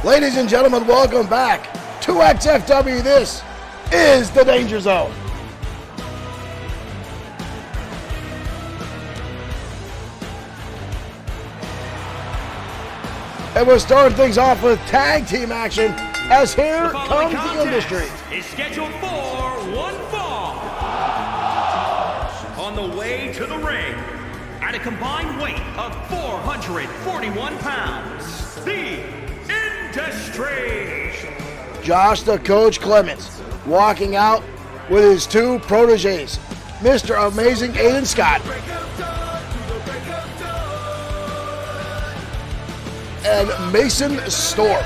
Ladies and gentlemen, welcome back to XFW. This is the Danger Zone. And we're starting things off with tag team action as here comes the industry. Is scheduled for one fall. On the way to the ring, at a combined weight of 441 pounds, the Industry. Josh the Coach Clemens walking out with his two proteges, Mr. Amazing Aiden Scott and Mason Storm.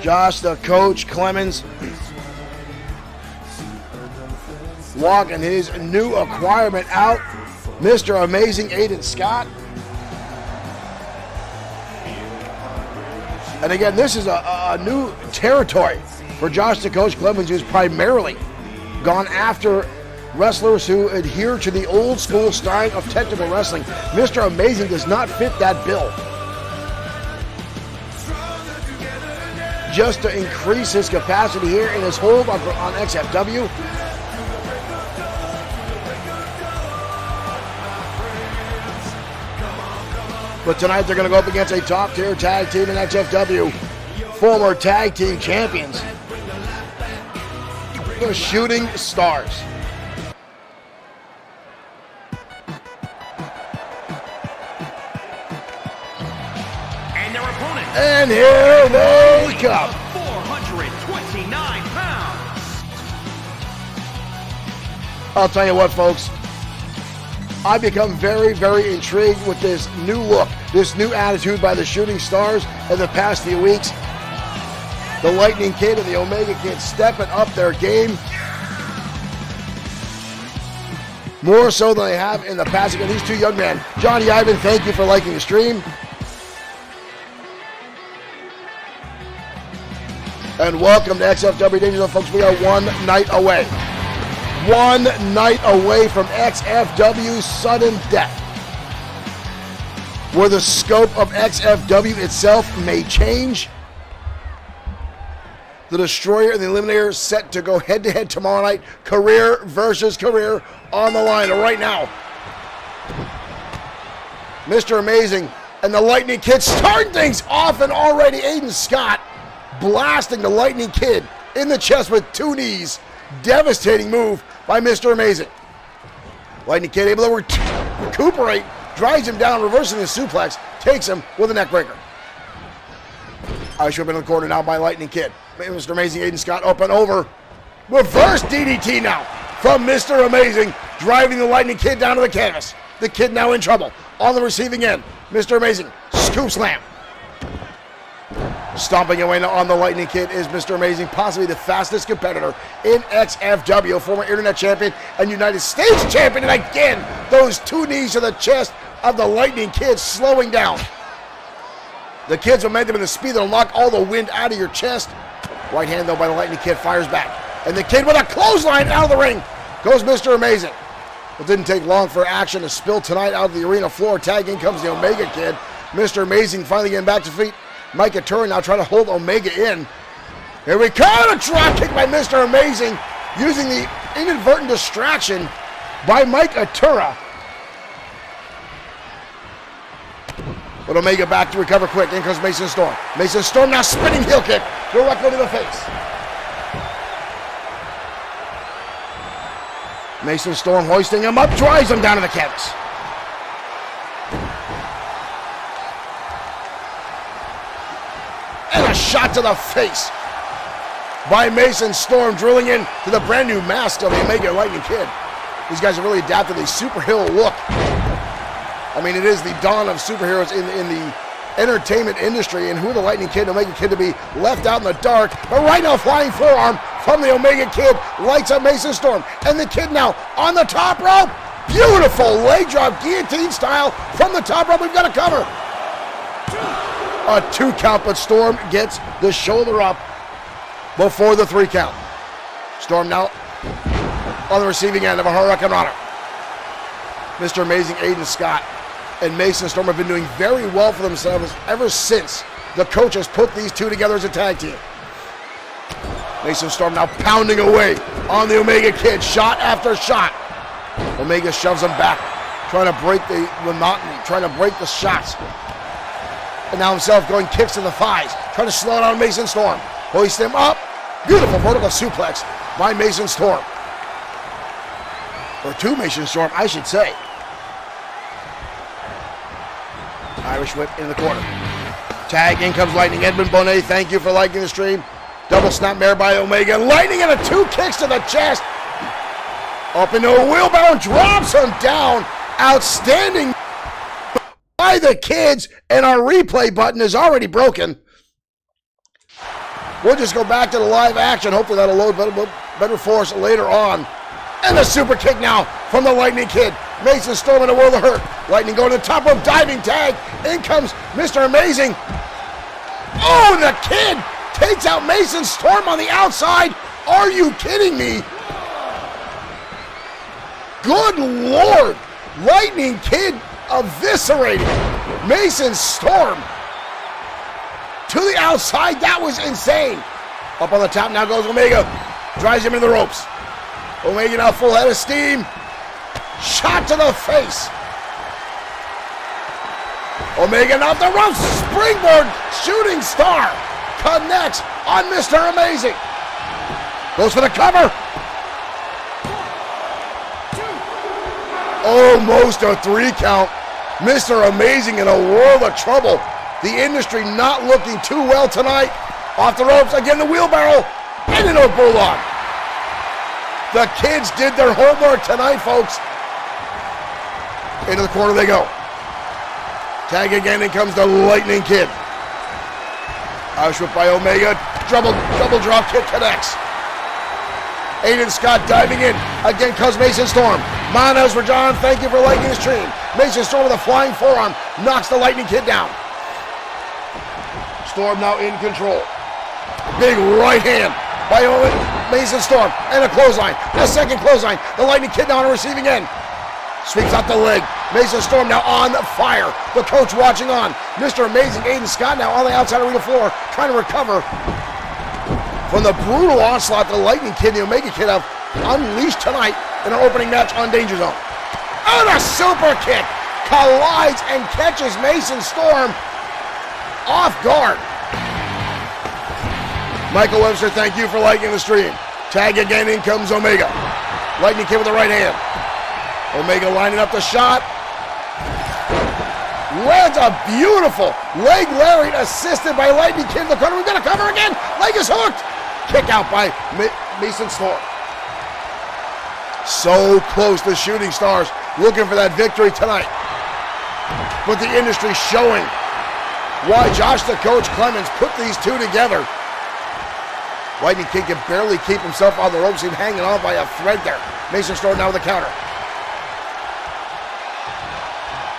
Josh the Coach Clemens walking his new acquirement out, Mr. Amazing Aiden Scott. And again, this is a new territory for Josh the Coach Clemens, who's primarily gone after wrestlers who adhere to the old school style of technical wrestling. Mr. Amazing does not fit that bill. Just to increase his capacity here in his hold on XFW. But tonight they're going to go up against a top tier tag team in XFW. Former tag team champions, the Shooting Stars. And their opponent. And here they come. 429 pounds. I'll tell you what, folks. I've become very, very intrigued with this new look, this new attitude by the Shooting Stars in the past few weeks. The Lightning Kid and the Omega Kid stepping up their game more so than they have in the past. Again, these two young men. Johnny Ivan, thank you for liking the stream. And welcome to XFW Danger Zone, folks. We are one night away. 1 night away from XFW's sudden death, where the scope of XFW itself may change. The Destroyer and the Eliminator set to go head-to-head tomorrow night. Career versus career on the line. And right now, Mr. Amazing and the Lightning Kid starting things off, and already Aiden Scott blasting the Lightning Kid in the chest with two knees. Devastating move by Mr. Amazing. Lightning Kid able to recuperate, drives him down, reversing the suplex, takes him with a neck breaker. I should have been in the corner now by Lightning Kid. Mr. Amazing, Aiden Scott up and over. Reverse DDT now from Mr. Amazing, driving the Lightning Kid down to the canvas. The Kid now in trouble on the receiving end. Mr. Amazing, scoop slam. Stomping away on the Lightning Kid is Mr. Amazing, possibly the fastest competitor in XFW, former Internet Champion and United States Champion. And again, those two knees to the chest of the Lightning Kid slowing down. The Kid's momentum and the speed that'll knock all the wind out of your chest. Right hand, though, by the Lightning Kid, fires back. And the Kid with a clothesline out of the ring goes Mr. Amazing. It didn't take long for action to spill tonight out of the arena floor. Tagging comes the Omega Kid. Mr. Amazing finally getting back to feet. Mike Atura now trying to hold Omega in. Here we come, a drop kick by Mr. Amazing, using the inadvertent distraction by Mike Atura. But Omega back to recover quick. In comes Mason Storm. Mason Storm now spinning heel kick directly to the face. Mason Storm hoisting him up, drives him down to the canvas. And a shot to the face by Mason Storm, drilling in to the brand new mask of the Omega Lightning Kid. These guys have really adapted the superhero look. I mean, it is the dawn of superheroes in the entertainment industry, and who are the Lightning Kid and Omega Kid to be left out in the dark? But right now, flying forearm from the Omega Kid. Lights up Mason Storm. And the Kid now on the top rope. Beautiful leg drop, guillotine style from the top rope. We've got to cover. A 2 count, but Storm gets the shoulder up before the 3 count. Storm now on the receiving end of a Hurricane Runner. Mr. Amazing Aiden Scott and Mason Storm have been doing very well for themselves ever since the coach has put these two together as a tag team. Mason Storm now pounding away on the Omega Kid, shot after shot. Omega shoves him back, trying to break the monotony, trying to break the shots. And now himself going kicks to the thighs, trying to slow down Mason Storm. Hoist him up. Beautiful vertical suplex by Mason Storm. Or to Mason Storm, I should say. Irish whip in the corner. Tag, in comes Lightning. Edmund Bonet, thank you for liking the stream. Double snapmare by Omega. Lightning and a 2 kicks to the chest. Up into a wheelbarrow, drops him down. Outstanding by the Kids, and our replay button is already broken. We'll just go back to the live action. Hopefully that'll load better for us later on. And the super kick now from the Lightning Kid. Mason Storm in a world of hurt. Lightning going to the top rope, diving tag. In comes Mr. Amazing. Oh, the Kid takes out Mason Storm on the outside. Are you kidding me? Good Lord. Lightning Kid eviscerated Mason Storm to the outside. That was insane. Up on the top now goes Omega. Drives him into the ropes. Omega now full head of steam. Shot to the face. Omega now off the ropes. Springboard shooting star. Connects on Mr. Amazing. Goes for the cover. Almost a 3 count. Mr. Amazing in a world of trouble. The industry not looking too well tonight. Off the ropes, again the wheelbarrow, and into a bulldog. The Kids did their homework tonight, folks. Into the corner they go. Tag again, in comes the Lightning Kid. Irish whip by Omega, double drop kick connects. Aiden Scott diving in. Again comes Mason Storm. Manos for John, thank you for liking the stream. Mason Storm with a flying forearm, knocks the Lightning Kid down. Storm now in control. Big right hand by Mason Storm, and a clothesline. A second clothesline. The Lightning Kid now on the receiving end. Sweeps out the leg. Mason Storm now on fire. The coach watching on. Mr. Amazing Aiden Scott now on the outside arena floor, trying to recover from the brutal onslaught the Lightning Kid and the Omega Kid have unleashed tonight in our opening match on Danger Zone. And a super kick collides and catches Mason Storm off guard. Michael Webster, thank you for liking the stream. Tag again, in comes Omega. Lightning Kid with the right hand. Omega lining up the shot. Lands a beautiful leg lariat assisted by Lightning Kid in the corner. We've got to cover again. Leg is hooked. Kick out by Mason Storm. So close, the Shooting Stars looking for that victory tonight. But the industry showing why Josh the Coach Clemens put these two together. Lightning Kid can barely keep himself on the ropes. He's hanging on by a thread there. Mason Storm now with the counter.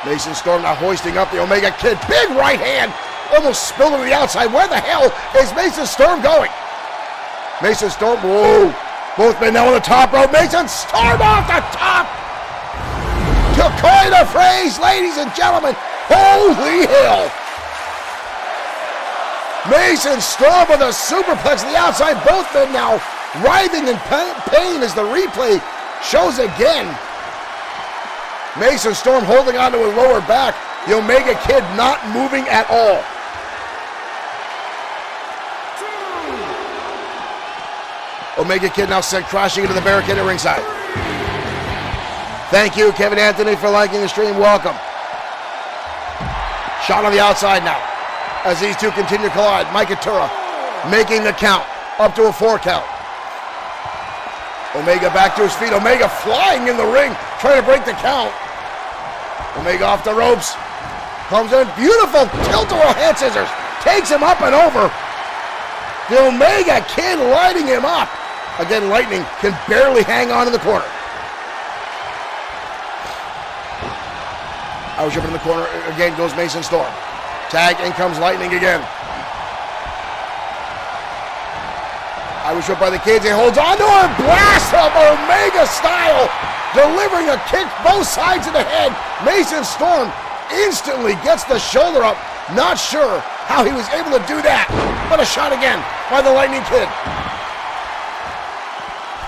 Mason Storm now hoisting up the Omega Kid. Big right hand. Almost spilled to the outside. Where the hell is Mason Storm going? Mason Storm, whoa. Both men now on the top rope. Mason Storm off the top. To coin a phrase, ladies and gentlemen. Holy hell. Mason Storm with a superplex to the outside. Both men now writhing in pain as the replay shows again. Mason Storm holding onto his lower back. The Omega Kid not moving at all. Omega Kid now sent crashing into the barricade at ringside. Thank you, Kevin Anthony, for liking the stream. Welcome. Shot on the outside now as these two continue to collide. Mike Atura making the count up to a 4 count. Omega back to his feet. Omega flying in the ring, trying to break the count. Omega off the ropes. Comes in. Beautiful tilt-a-whirl hand scissors. Takes him up and over. The Omega Kid lighting him up. Again, Lightning can barely hang on in the corner. I was jumping in the corner. Again goes Mason Storm. Tag, in comes Lightning again. I was whipped by the kids. He holds on to him. Blast him Omega style. Delivering a kick both sides of the head. Mason Storm instantly gets the shoulder up. Not sure how he was able to do that. But a shot again by the Lightning Kid.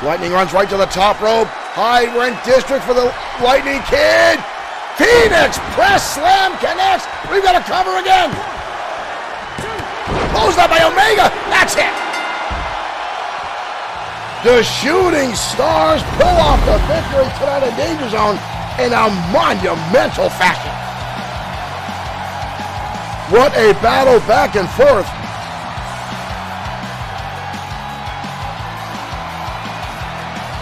Lightning runs right to the top rope. High rank district for the Lightning Kid. Phoenix press slam connects. We've got a cover again. Closed up by Omega. That's it. The Shooting Stars pull off the victory tonight in Danger Zone in a monumental fashion. What a battle back and forth.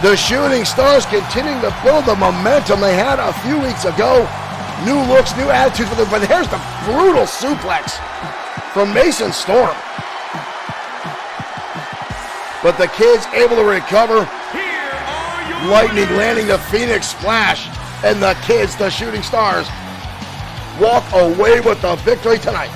The Shooting Stars continuing to build the momentum they had a few weeks ago. New looks, new attitudes for them, but here's the brutal suplex from Mason Storm. But the kids able to recover. Lightning landing the Phoenix Splash. And the kids, the Shooting Stars, walk away with the victory tonight.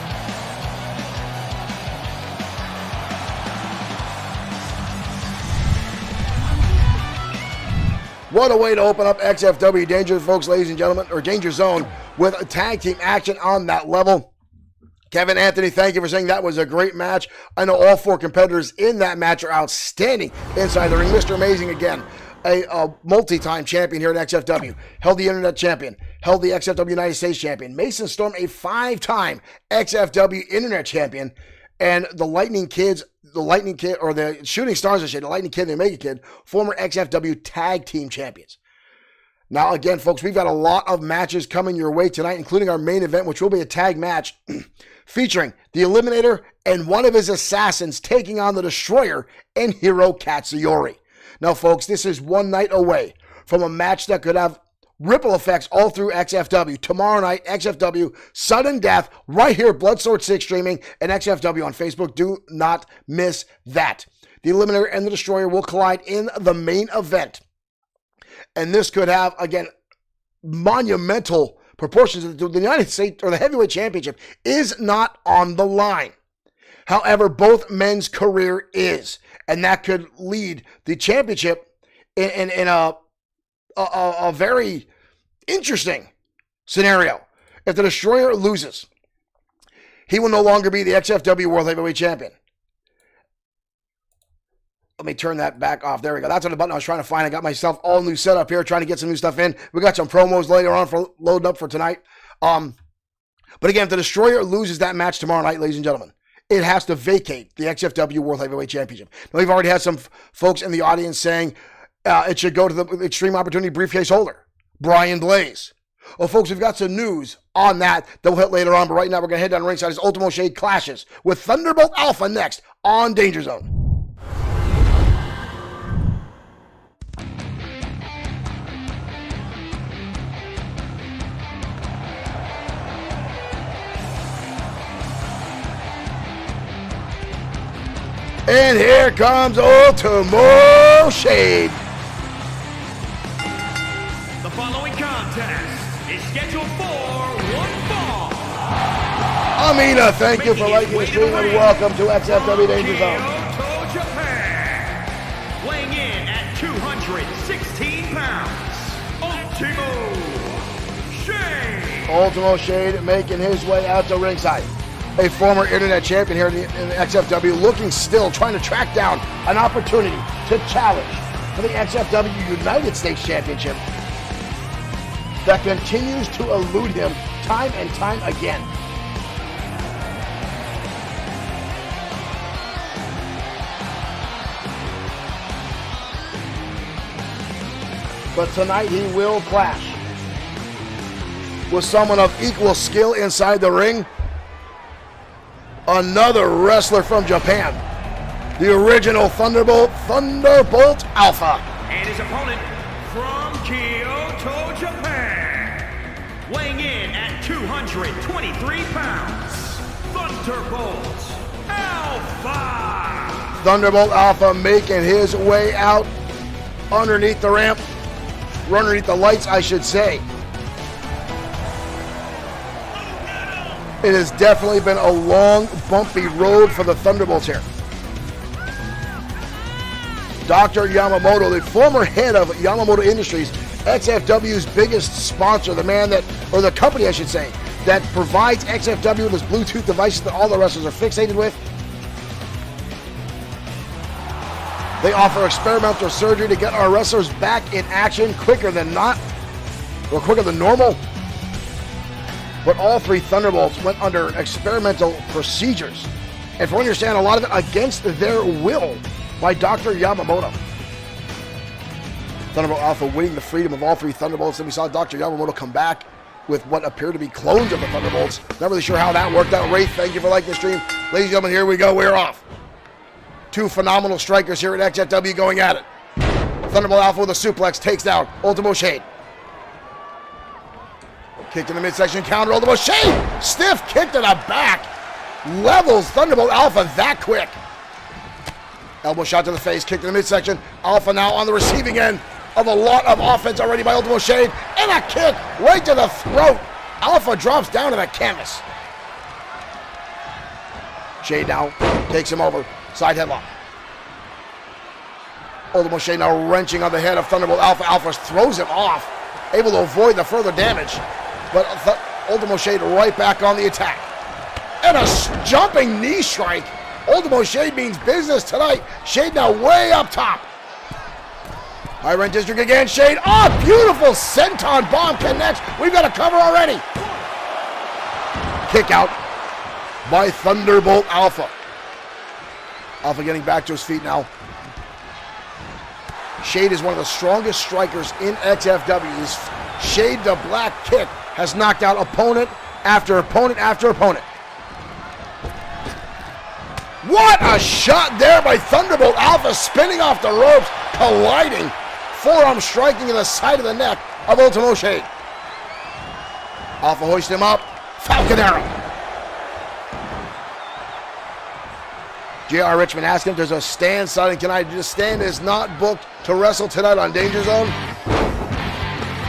What a way to open up XFW Danger, folks, ladies and gentlemen, or Danger Zone with a tag team action on that level. Kevin Anthony, thank you for saying that was a great match. I know all four competitors in that match are outstanding inside the ring. Mr. Amazing, again, a multi-time champion here at XFW. Held the Internet champion. Held the XFW United States champion. Mason Storm, a 5-time XFW Internet champion. And the Lightning Kids, or the Shooting Stars, I should say, the Lightning Kid and the Omega Kid, former XFW tag team champions. Now, again, folks, we've got a lot of matches coming your way tonight, including our main event, which will be a tag match featuring the Eliminator and one of his assassins taking on the Destroyer and Hiro Katsuyori. Now, folks, this is one night away from a match that could have ripple effects all through XFW. Tomorrow night, XFW, Sudden Death, right here, Bloodsword6 Streaming, and XFW on Facebook. Do not miss that. The Eliminator and the Destroyer will collide in the main event. And this could have, again, monumental proportions. The United States, or the Heavyweight Championship, is not on the line. However, both men's career is. And that could lead the championship in a very interesting scenario. If the Destroyer loses, he will no longer be the XFW World Heavyweight Champion. Let me turn that back off. There we go. That's on the button I was trying to find. I got myself all new setup here, trying to get some new stuff in. We got some promos later on for loading up for tonight. But again, if the Destroyer loses that match tomorrow night, ladies and gentlemen, it has to vacate the XFW World Heavyweight Championship. Now, we've already had some folks in the audience saying it should go to the Extreme Opportunity briefcase holder, Brian Blaze. Well, folks, we've got some news on that we'll hit later on. But right now, we're going to head down ringside as Ultimo Shade clashes with Thunderbolt Alpha next on Danger Zone. And here comes Ultimo Shade. The following contest is scheduled for one fall. Amina, thank you for liking the stream and welcome to XFW Danger Zone. Kyoto, Japan. Weighing in at 216 pounds, Ultimo Shade. Ultimo Shade making his way out to ringside. A former Internet champion here in the XFW, looking still, trying to track down an opportunity to challenge for the XFW United States Championship that continues to elude him time and time again. But tonight he will clash with someone of equal skill inside the ring. Another wrestler from Japan, the original Thunderbolt Alpha. And his opponent from Kyoto, Japan, weighing in at 223 pounds, Thunderbolt Alpha. Thunderbolt Alpha making his way out underneath the ramp, or underneath the lights, I should say. It has definitely been a long, bumpy road for the Thunderbolts here. Dr. Yamamoto, the former head of Yamamoto Industries, XFW's biggest sponsor, the man that, or the company I should say, that provides XFW with his Bluetooth devices that all the wrestlers are fixated with. They offer experimental surgery to get our wrestlers back in action quicker than not, or quicker than normal. But all three Thunderbolts went under experimental procedures, and from what I understand, a lot of it against their will by Dr. Yamamoto. Thunderbolt Alpha winning the freedom of all three Thunderbolts. Then we saw Dr. Yamamoto come back with what appear to be clones of the Thunderbolts. Not really sure how that worked out. Wraith, thank you for liking the stream. Ladies and gentlemen, here we go. We're off. Two phenomenal strikers here at XFW going at it. Thunderbolt Alpha with a suplex takes down Ultimo Shade. Kick in the midsection, counter Ultimo Shade. Stiff kick to the back. Levels Thunderbolt Alpha that quick. Elbow shot to the face, kick to the midsection. Alpha now on the receiving end of a lot of offense already by Ultimo Shade. And a kick right to the throat. Alpha drops down to the canvas. Shade now takes him over. Side headlock. Ultimo Shade now wrenching on the head of Thunderbolt Alpha. Alpha throws him off, able to avoid the further damage. But Ultimo Shade right back on the attack. And a jumping knee strike. Ultimo Shade means business tonight. Shade now way up top. High Rent District again. Shade. Oh, beautiful senton bomb connects. We've got a cover already. Kick out by Thunderbolt Alpha. Alpha getting back to his feet now. Shade is one of the strongest strikers in XFW. His Shade the Black kick has knocked out opponent after opponent after opponent. What a shot there by Thunderbolt Alpha, spinning off the ropes, colliding, forearm striking in the side of the neck of Ultimo Shade. Alpha hoists him up, Falcon Arrow. J.R. Richmond asked him if there's a stand signing tonight. This stand is not booked to wrestle tonight on Danger Zone.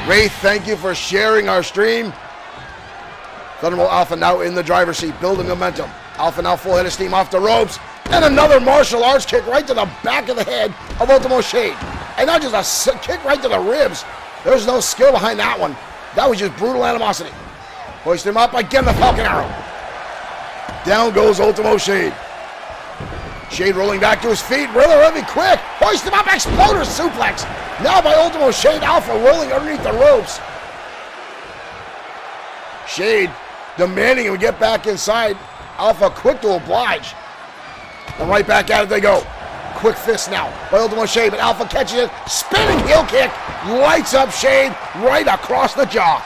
Wraith, thank you for sharing our stream. Thunderbolt Alpha now in the driver's seat, building momentum. Alpha now full head of steam off the ropes. And another martial arts kick right to the back of the head of Ultimo Shade. And not just a kick right to the ribs. There's no skill behind that one. That was just brutal animosity. Hoist him up, again the Falcon Arrow. Down goes Ultimo Shade. Shade rolling back to his feet, really quick. Hoist him up, exploder suplex. Now by Ultimo Shade, Alpha rolling underneath the ropes. Shade demanding him to get back inside. Alpha quick to oblige. And right back at it they go. Quick fist now by Ultimo Shade, but Alpha catches it. Spinning heel kick, lights up Shade right across the jaw.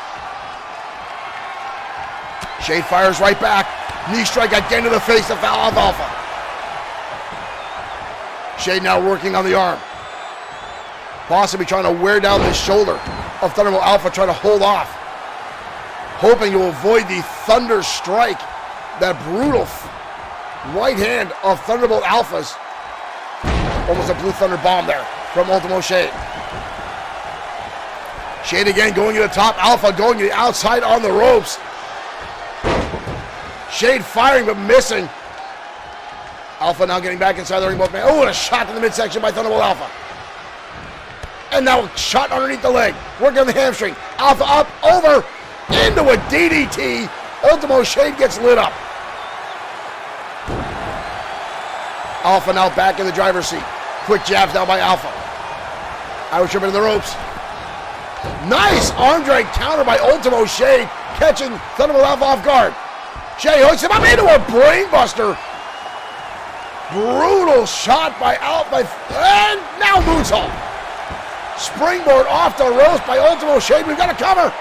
Shade fires right back. Knee strike again to the face of Alpha. Shade now working on the arm. Possibly trying to wear down the shoulder of Thunderbolt Alpha, trying to hold off. Hoping to avoid the Thunder Strike. That brutal right hand of Thunderbolt Alpha's. Almost a Blue Thunder bomb there from Ultimo Shade. Shade again going to the top. Alpha going to the outside on the ropes. Shade firing but missing. Alpha now getting back inside the ring. Both men. Oh, and a shot to the midsection by Thunderbolt Alpha. And now a shot underneath the leg. Working on the hamstring. Alpha up, over, into a DDT. Ultimo Shade gets lit up. Alpha now back in the driver's seat. Quick jabs now by Alpha. Irish whip into the ropes. Nice arm drag counter by Ultimo Shade, catching Thunderbolt Alpha off guard. Shade hooks him up into a brainbuster. Brutal shot by Alpha, and now moonsault. Springboard off the ropes by Ultimo Shade. We've got a cover.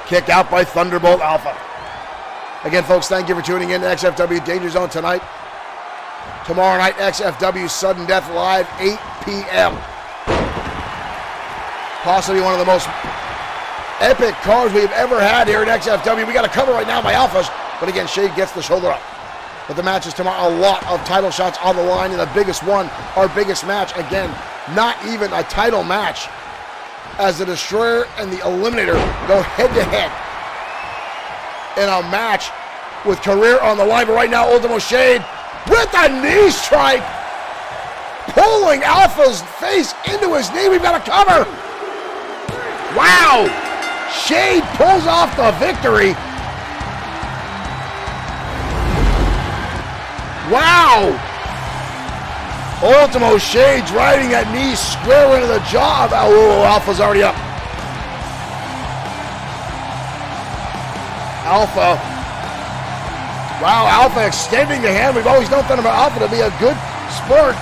Kick out by Thunderbolt Alpha. Again, folks, thank you for tuning in to XFW Danger Zone tonight. Tomorrow night, XFW Sudden Death Live, 8 p.m. Possibly one of the most epic cards we've ever had here at XFW. We got a cover right now by Alphas, but again, Shade gets the shoulder up. But the match is tomorrow. A lot of title shots on the line, and the biggest one, our biggest match, again, not even a title match, as the Destroyer and the Eliminator go head-to-head in a match with career on the line. But right now, Ultimo Shade with a knee strike, pulling Alpha's face into his knee. We've got a cover. Wow. Shade pulls off the victory. Wow. Ultimo Shade driving that knee square into the jaw of Alpha's already up. Alpha. Wow, Alpha extending the hand. We've always known about Alpha to be a good sport.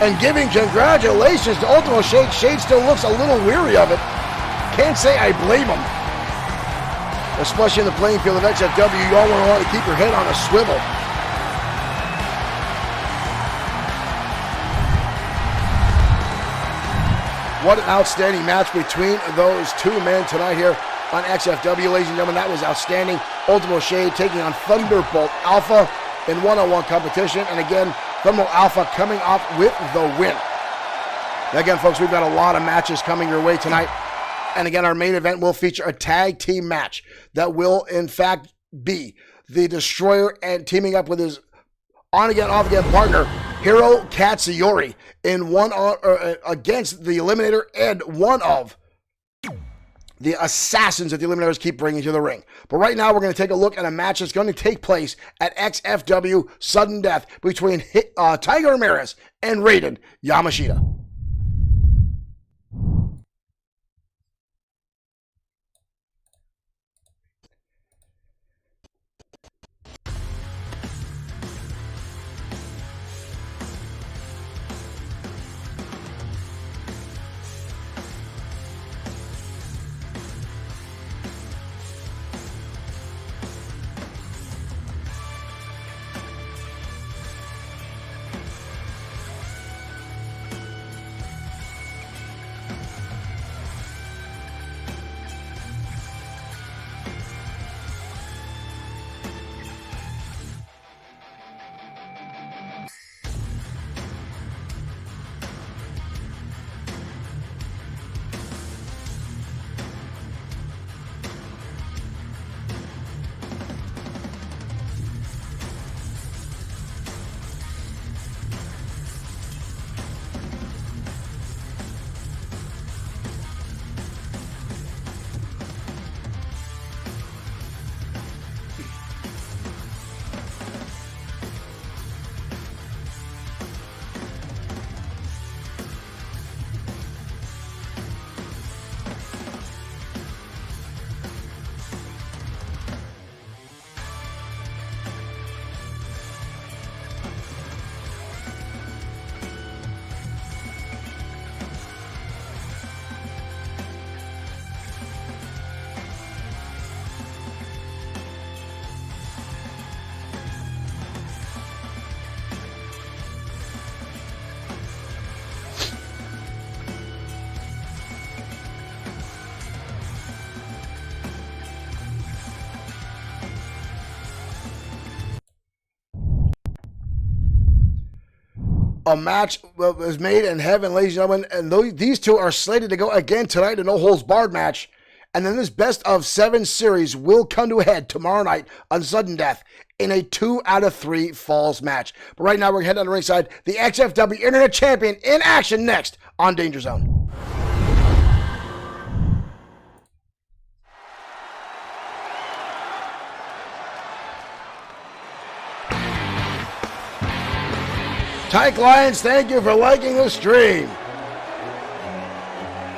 And giving congratulations to Ultimo Shade. Shade still looks a little weary of it. Can't say I blame him. Especially in the playing field of XFW, you all want to keep your head on a swivel. What an outstanding match between those two men tonight here on XFW, ladies and gentlemen. That was outstanding. Ultimo Shade taking on Thunderbolt Alpha in one-on-one competition. And again, Thunderbolt Alpha coming off with the win. Again, folks, we've got a lot of matches coming your way tonight. And again, our main event will feature a tag team match that will, in fact, be the Destroyer and teaming up with his on-again, off-again partner, Hiro Katsuyori, in against the Eliminator and one of the assassins that the Eliminators keep bringing to the ring. But right now, we're going to take a look at a match that's going to take place at XFW Sudden Death between Tiger Ramirez and Raiden Yamashita. A match was made in heaven, ladies and gentlemen, and these two are slated to go again tonight, a no-holds-barred match. And then this best-of-7 series will come to a head tomorrow night on Sudden Death in a 2-out-of-3 falls match. But right now, we're going to head down the ringside. The XFW Internet Champion in action next on Danger Zone. Tyke Lions, thank you for liking the stream.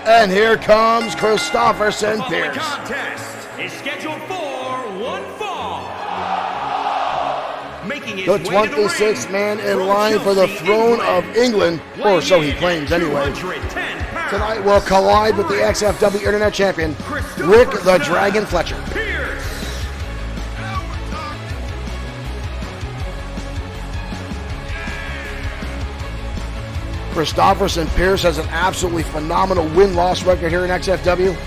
And here comes Christopherson Pierce. The contest is scheduled for one fall. Making his The way to 26th ring, man in from line for the Chelsea, throne of England, or so he weighing claims in anyway. 210 pounds, Tonight will collide with the XFW Internet Champion, Rick the Dragon Fletcher. Pierce. Christopherson Pierce has an absolutely phenomenal win-loss record here in XFW.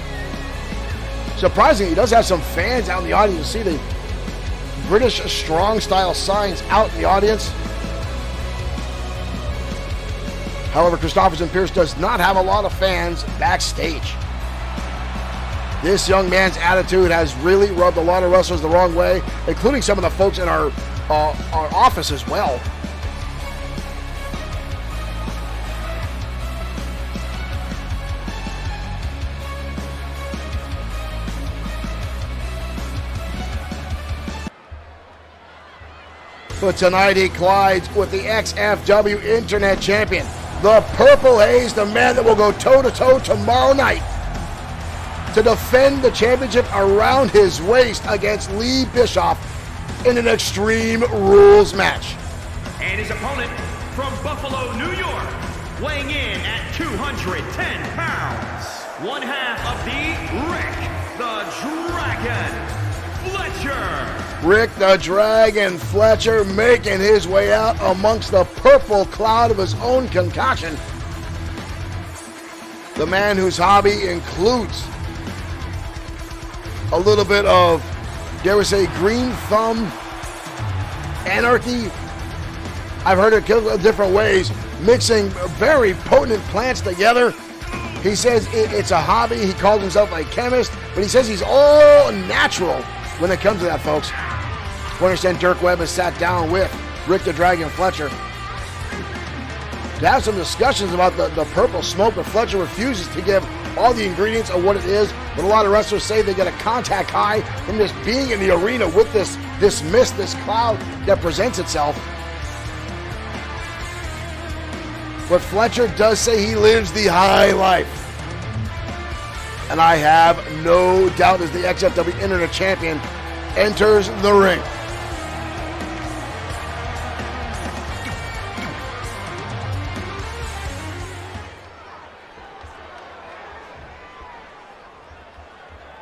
Surprisingly, he does have some fans out in the audience. You see the British strong style signs out in the audience. However, Christopherson Pierce does not have a lot of fans backstage. This young man's attitude has really rubbed a lot of wrestlers the wrong way, including some of the folks in our office as well. But tonight he collides with the XFW Internet Champion, the Purple Haze, the man that will go toe-to-toe tomorrow night to defend the championship around his waist against Lee Bischoff in an Extreme Rules match. And his opponent from Buffalo, New York, weighing in at 210 pounds, one half of the Rick the Dragon Fletcher. Rick the Dragon Fletcher making his way out amongst the purple cloud of his own concoction. The man whose hobby includes a little bit of, dare we say, green thumb anarchy. I've heard it different ways, mixing very potent plants together. He says it's a hobby. He calls himself a chemist, but he says he's all natural when it comes to that, folks. I understand Dirk Webb has sat down with Rick the Dragon Fletcher to have some discussions about the purple smoke, but Fletcher refuses to give all the ingredients of what it is. But a lot of wrestlers say they get a contact high from just being in the arena with this mist, this cloud that presents itself. But Fletcher does say he lives the high life. And I have no doubt as the XFW Internet Champion enters the ring.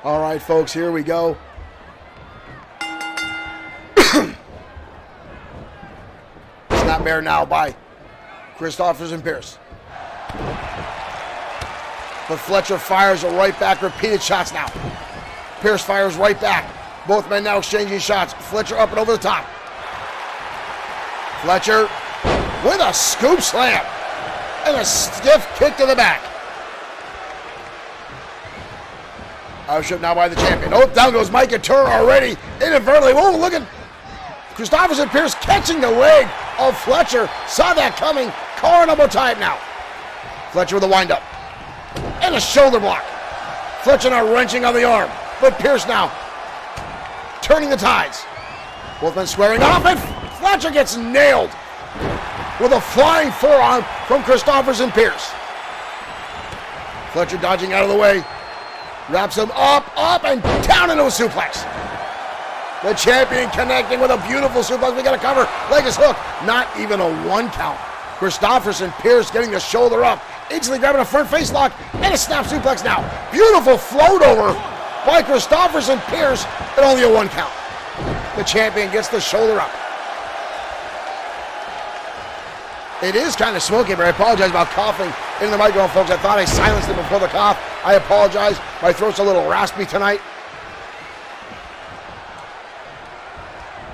All right, folks, here we go. Snapmare now by Christopherson Pierce. But Fletcher fires a right back, repeated shots now. Pierce fires right back. Both men now exchanging shots. Fletcher up and over the top. Fletcher with a scoop slam and a stiff kick to the back. Irish now by the champion. Oh, down goes Mike Couture already inadvertently. Oh, look at Christopherson Pierce catching the leg of Fletcher. Saw that coming. Carnival type now. Fletcher with a windup and a shoulder block. Fletcher now wrenching on the arm, but Pierce now turning the tides. Both men squaring off, and Fletcher gets nailed with a flying forearm from Christopherson Pierce. Fletcher dodging out of the way. Wraps him up, and down into a suplex. The champion connecting with a beautiful suplex. We got to cover. Leg is hooked. Not even a one count. Christopherson Pierce getting the shoulder up. Instantly grabbing a front face lock and a snap suplex now. Beautiful float over by Christopherson Pierce and only a one count. The champion gets the shoulder up. It is kind of smoky, but I apologize about coughing into the microphone, folks. I thought I silenced it before the cough. I apologize. My throat's a little raspy tonight.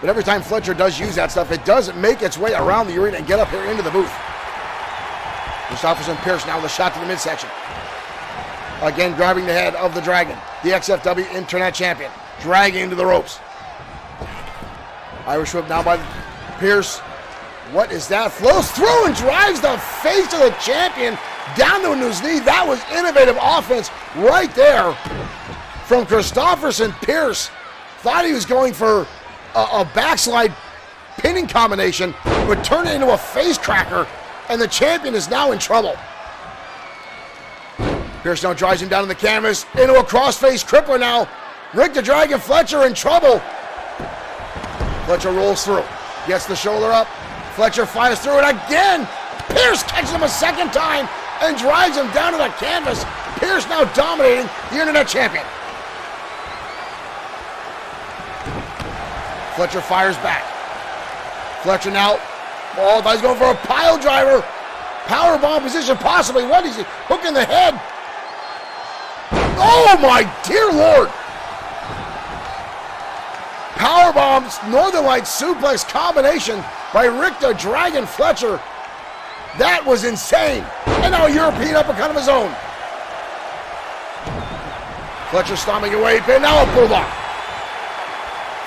But every time Fletcher does use that stuff, it does make its way around the arena and get up here into the booth. Christopherson Pierce now with a shot to the midsection. Again, grabbing the head of the Dragon, the XFW Internet Champion, dragging into the ropes. Irish whip now by Pierce. What is that? Flows through and drives the face of the champion down to his knee. That was innovative offense right there from Christopherson Pierce. Thought he was going for a backslide pinning combination, but turned it into a face cracker, and the champion is now in trouble. Pierce now drives him down on the canvas into a crossface crippler now. Rick the Dragon Fletcher in trouble. Fletcher rolls through, gets the shoulder up. Fletcher fires through it again. Pierce catches him a second time and drives him down to the canvas. Pierce now dominating the Internet Champion. Fletcher fires back. Fletcher now, he's going for a pile driver. Powerbomb position possibly. What is he? Hook in the head. Oh my dear Lord. Power powerbomb Northern Lights suplex combination by Rick the Dragon Fletcher. That was insane. And now a European uppercut of his own. Fletcher stomping away, pin, now a bulldog.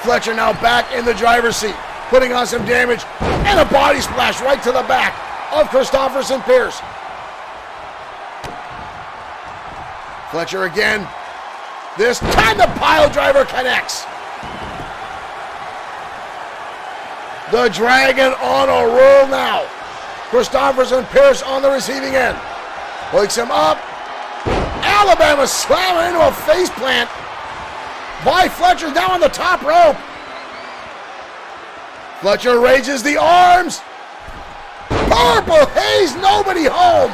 Fletcher now back in the driver's seat, putting on some damage, and a body splash right to the back of Christopherson Pierce. Fletcher again. This time the pile driver connects. The Dragon on a roll now. Christopherson Pierce on the receiving end. Wakes him up. Alabama slamming into a face plant by Fletcher down on the top rope. Fletcher raises the arms. Purple Haze, nobody home.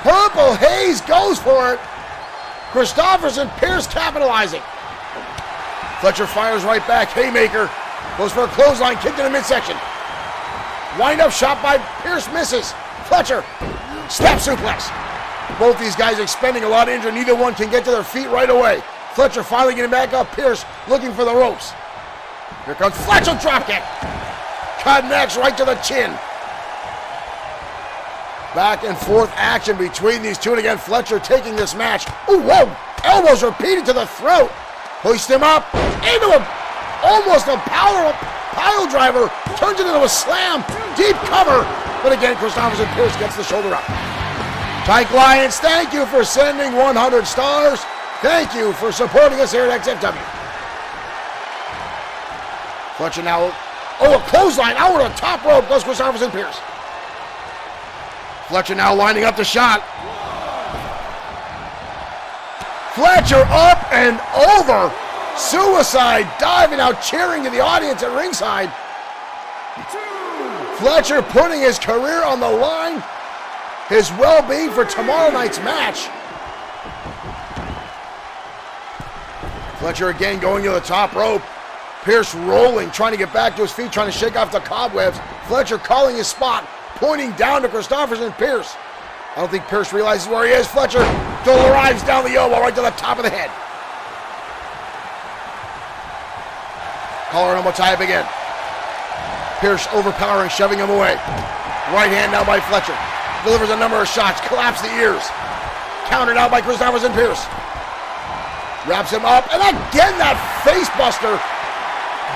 Purple Haze goes for it. Christopherson Pierce capitalizing. Fletcher fires right back. Haymaker goes for a clothesline, kicked in the midsection. Wind up shot by Pierce, misses. Fletcher, step suplex. Both these guys expending a lot of energy. Neither one can get to their feet right away. Fletcher finally getting back up. Pierce looking for the ropes. Here comes Fletcher, dropkick. Connects right to the chin. Back and forth action between these two. And again, Fletcher taking this match. Ooh, whoa. Elbows repeated to the throat. Hoist him up into almost a pile driver. Turns it into a slam. Deep cover. But again, Christopherson Pierce gets the shoulder up. Tyke Lions, thank you for sending 100 stars. Thank you for supporting us here at XFW. Fletcher now, a clothesline out of the top rope goes Christopherson Pierce. Fletcher now lining up the shot. Fletcher up and over. Suicide diving out, cheering to the audience at ringside. Fletcher putting his career on the line. His well-being for tomorrow night's match. Fletcher again going to the top rope. Pierce rolling, trying to get back to his feet, trying to shake off the cobwebs. Fletcher calling his spot, pointing down to Christopherson Pierce. I don't think Pierce realizes where he is. Fletcher arrives down the elbow right to the top of the head. Collar elbow tie up again. Pierce overpowering, shoving him away. Right hand now by Fletcher. Delivers a number of shots, collapse the ears. Countered out by Christopherson Pierce. Wraps him up, and again that face buster.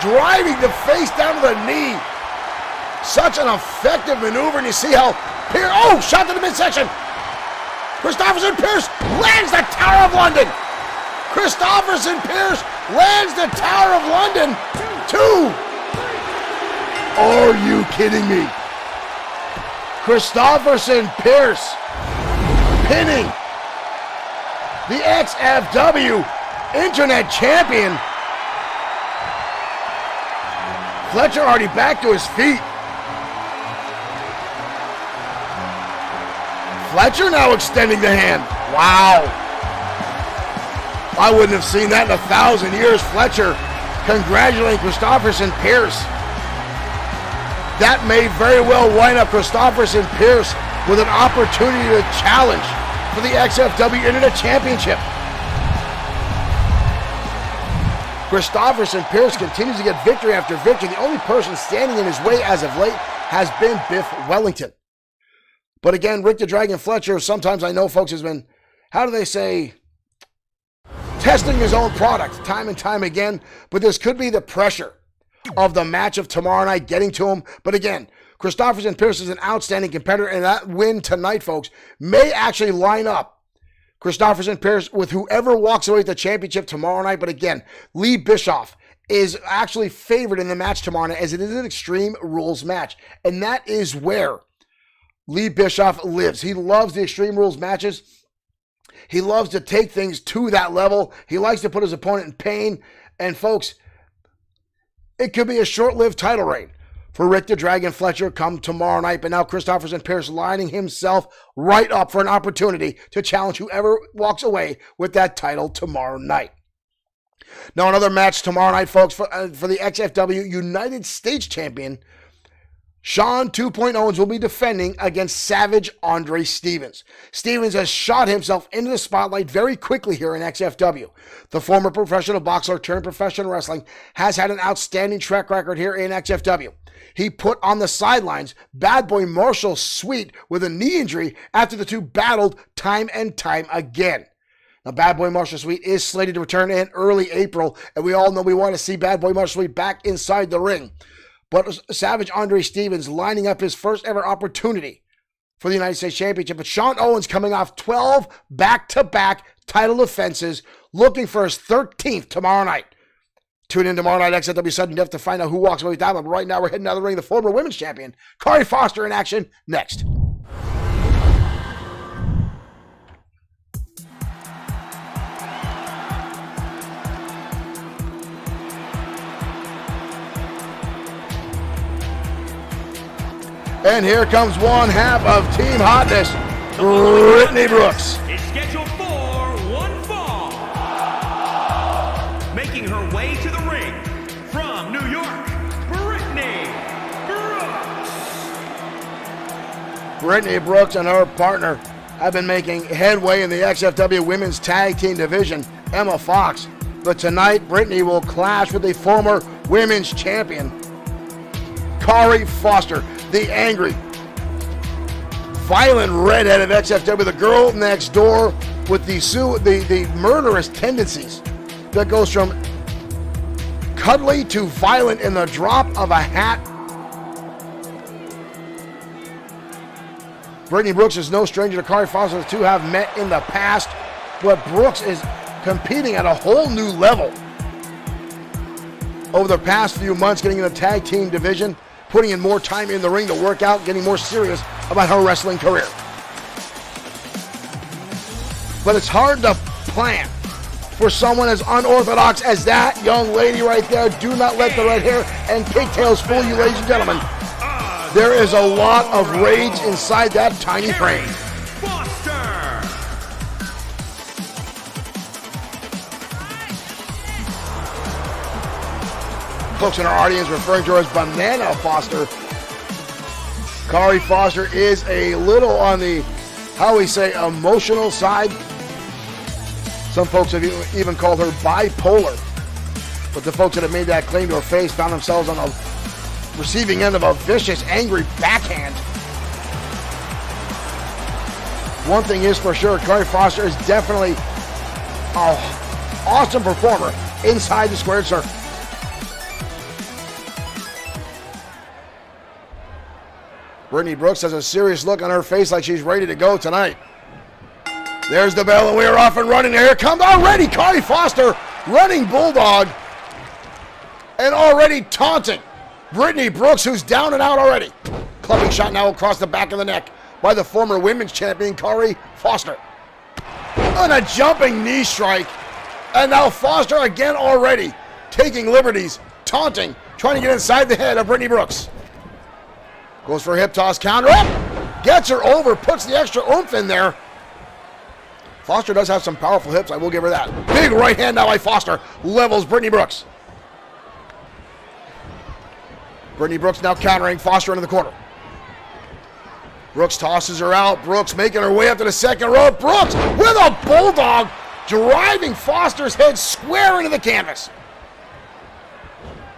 Driving the face down to the knee. Such an effective maneuver, and you see how Pierce, shot to the midsection. Christopherson Pierce lands the Tower of London. Christopherson Pierce lands the Tower of London. 2. Are you kidding me? Christopherson Pierce pinning the XFW Internet Champion. Fletcher already back to his feet. Fletcher now extending the hand. Wow. I wouldn't have seen that in 1,000 years. Fletcher congratulating Christopherson Pierce. That may very well wind up Christopherson Pierce with an opportunity to challenge for the XFW Internet Championship. Christopherson Pierce continues to get victory after victory. The only person standing in his way as of late has been Biff Wellington. But again, Rick the Dragon Fletcher, sometimes I know folks has been, how do they say, testing his own product time and time again. But this could be the pressure of the match of tomorrow night getting to him. But again, Christopherson Pierce is an outstanding competitor, and that win tonight, folks, may actually line up Christopherson Pierce with whoever walks away with the championship tomorrow night. But again, Lee Bischoff is actually favored in the match tomorrow night, as it is an Extreme Rules match. And that is where Lee Bischoff lives. He loves the Extreme Rules matches. He loves to take things to that level. He likes to put his opponent in pain. And folks, it could be a short-lived title reign for Rick the Dragon Fletcher come tomorrow night. But now Christopherson Pierce lining himself right up for an opportunity to challenge whoever walks away with that title tomorrow night. Now another match tomorrow night, folks, for the XFW United States Champion. Sean 2.0 Owens will be defending against Savage Andre Stevens. Stevens has shot himself into the spotlight very quickly here in XFW. The former professional boxer turned professional wrestling has had an outstanding track record here in XFW. He put on the sidelines Bad Boy Marshall Sweet with a knee injury after the two battled time and time again. Now, Bad Boy Marshall Sweet is slated to return in early April, and we all know we want to see Bad Boy Marshall Sweet back inside the ring. But Savage Andre Stevens lining up his first ever opportunity for the United States Championship. But Sean Owens coming off 12 back-to-back title defenses, looking for his 13th tomorrow night. Tune in tomorrow night, XFW Sudden Death, to find out who walks away with that one. But right now, we're heading out of the ring. The former women's champion, Kari Foster, in action next. And here comes one half of Team Hotness, Brittany Brooks. Is scheduled for one fall. Making her way to the ring from New York, Brittany Brooks. Brittany Brooks and her partner have been making headway in the XFW Women's Tag Team Division, Emma Fox. But tonight, Brittany will clash with the former Women's Champion, Kari Foster. The angry, violent redhead of XFW, the girl next door with the murderous tendencies that goes from cuddly to violent in the drop of a hat. Brittany Brooks is no stranger to Kari Foster. The two have met in the past, but Brooks is competing at a whole new level over the past few months, getting in the tag team division, putting in more time in the ring to work out, getting more serious about her wrestling career. But it's hard to plan for someone as unorthodox as that young lady right there. Do not let the red hair and pigtails fool you, ladies and gentlemen. There is a lot of rage inside that tiny frame. Folks in our audience referring to her as Banana Foster. Kari Foster is a little on the, how we say, emotional side. Some folks have even called her bipolar. But the folks that have made that claim to her face found themselves on the receiving end of a vicious, angry backhand. One thing is for sure, Kari Foster is definitely an awesome performer inside the squared circle. Brittany Brooks has a serious look on her face like she's ready to go tonight. There's the bell and we are off and running. Here comes already Kari Foster, running bulldog, and already taunting Brittany Brooks, who's down and out already. Clubbing shot now across the back of the neck by the former women's champion, Kari Foster. And a jumping knee strike. And now Foster again already taking liberties, taunting, trying to get inside the head of Brittany Brooks. Goes for a hip toss, counter up, gets her over, puts the extra oomph in there. Foster does have some powerful hips, I will give her that. Big right hand now by Foster, levels Brittany Brooks. Brittany Brooks now countering Foster into the corner. Brooks tosses her out, Brooks making her way up to the second rope. Brooks with a bulldog, driving Foster's head square into the canvas.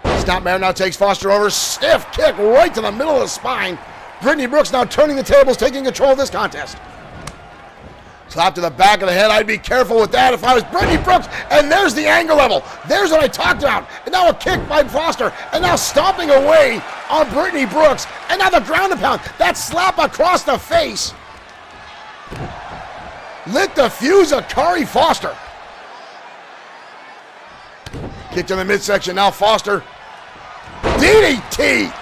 Snapmare now takes Foster over. Stiff kick right to the middle of the spine. Brittany Brooks now turning the tables, taking control of this contest. Slap to the back of the head. I'd be careful with that if I was Brittany Brooks. And there's the angle level. There's what I talked about. And now a kick by Foster. And now stomping away on Brittany Brooks. And now the ground and pound. That slap across the face lit the fuse of Kari Foster. Kick to the midsection. Now Foster. DDT!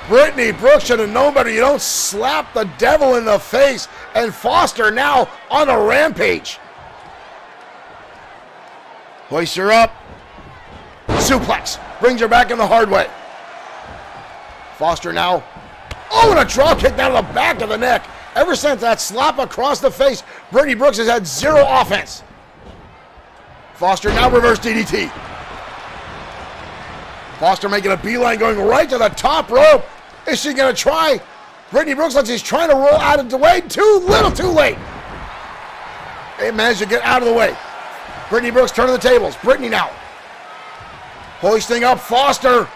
Brittany Brooks should have known better. You don't slap the devil in the face. And Foster now on a rampage. Hoists her up. Suplex. Brings her back in the hard way. Foster now. Oh, and a drop kick down to the back of the neck. Ever since that slap across the face, Brittany Brooks has had zero offense. Foster now reverse DDT. Foster making a beeline, going right to the top rope. Is she going to try? Brittany Brooks looks like she's trying to roll out of the way. Too little, too late. They managed to get out of the way. Brittany Brooks turning the tables. Brittany now hoisting up Foster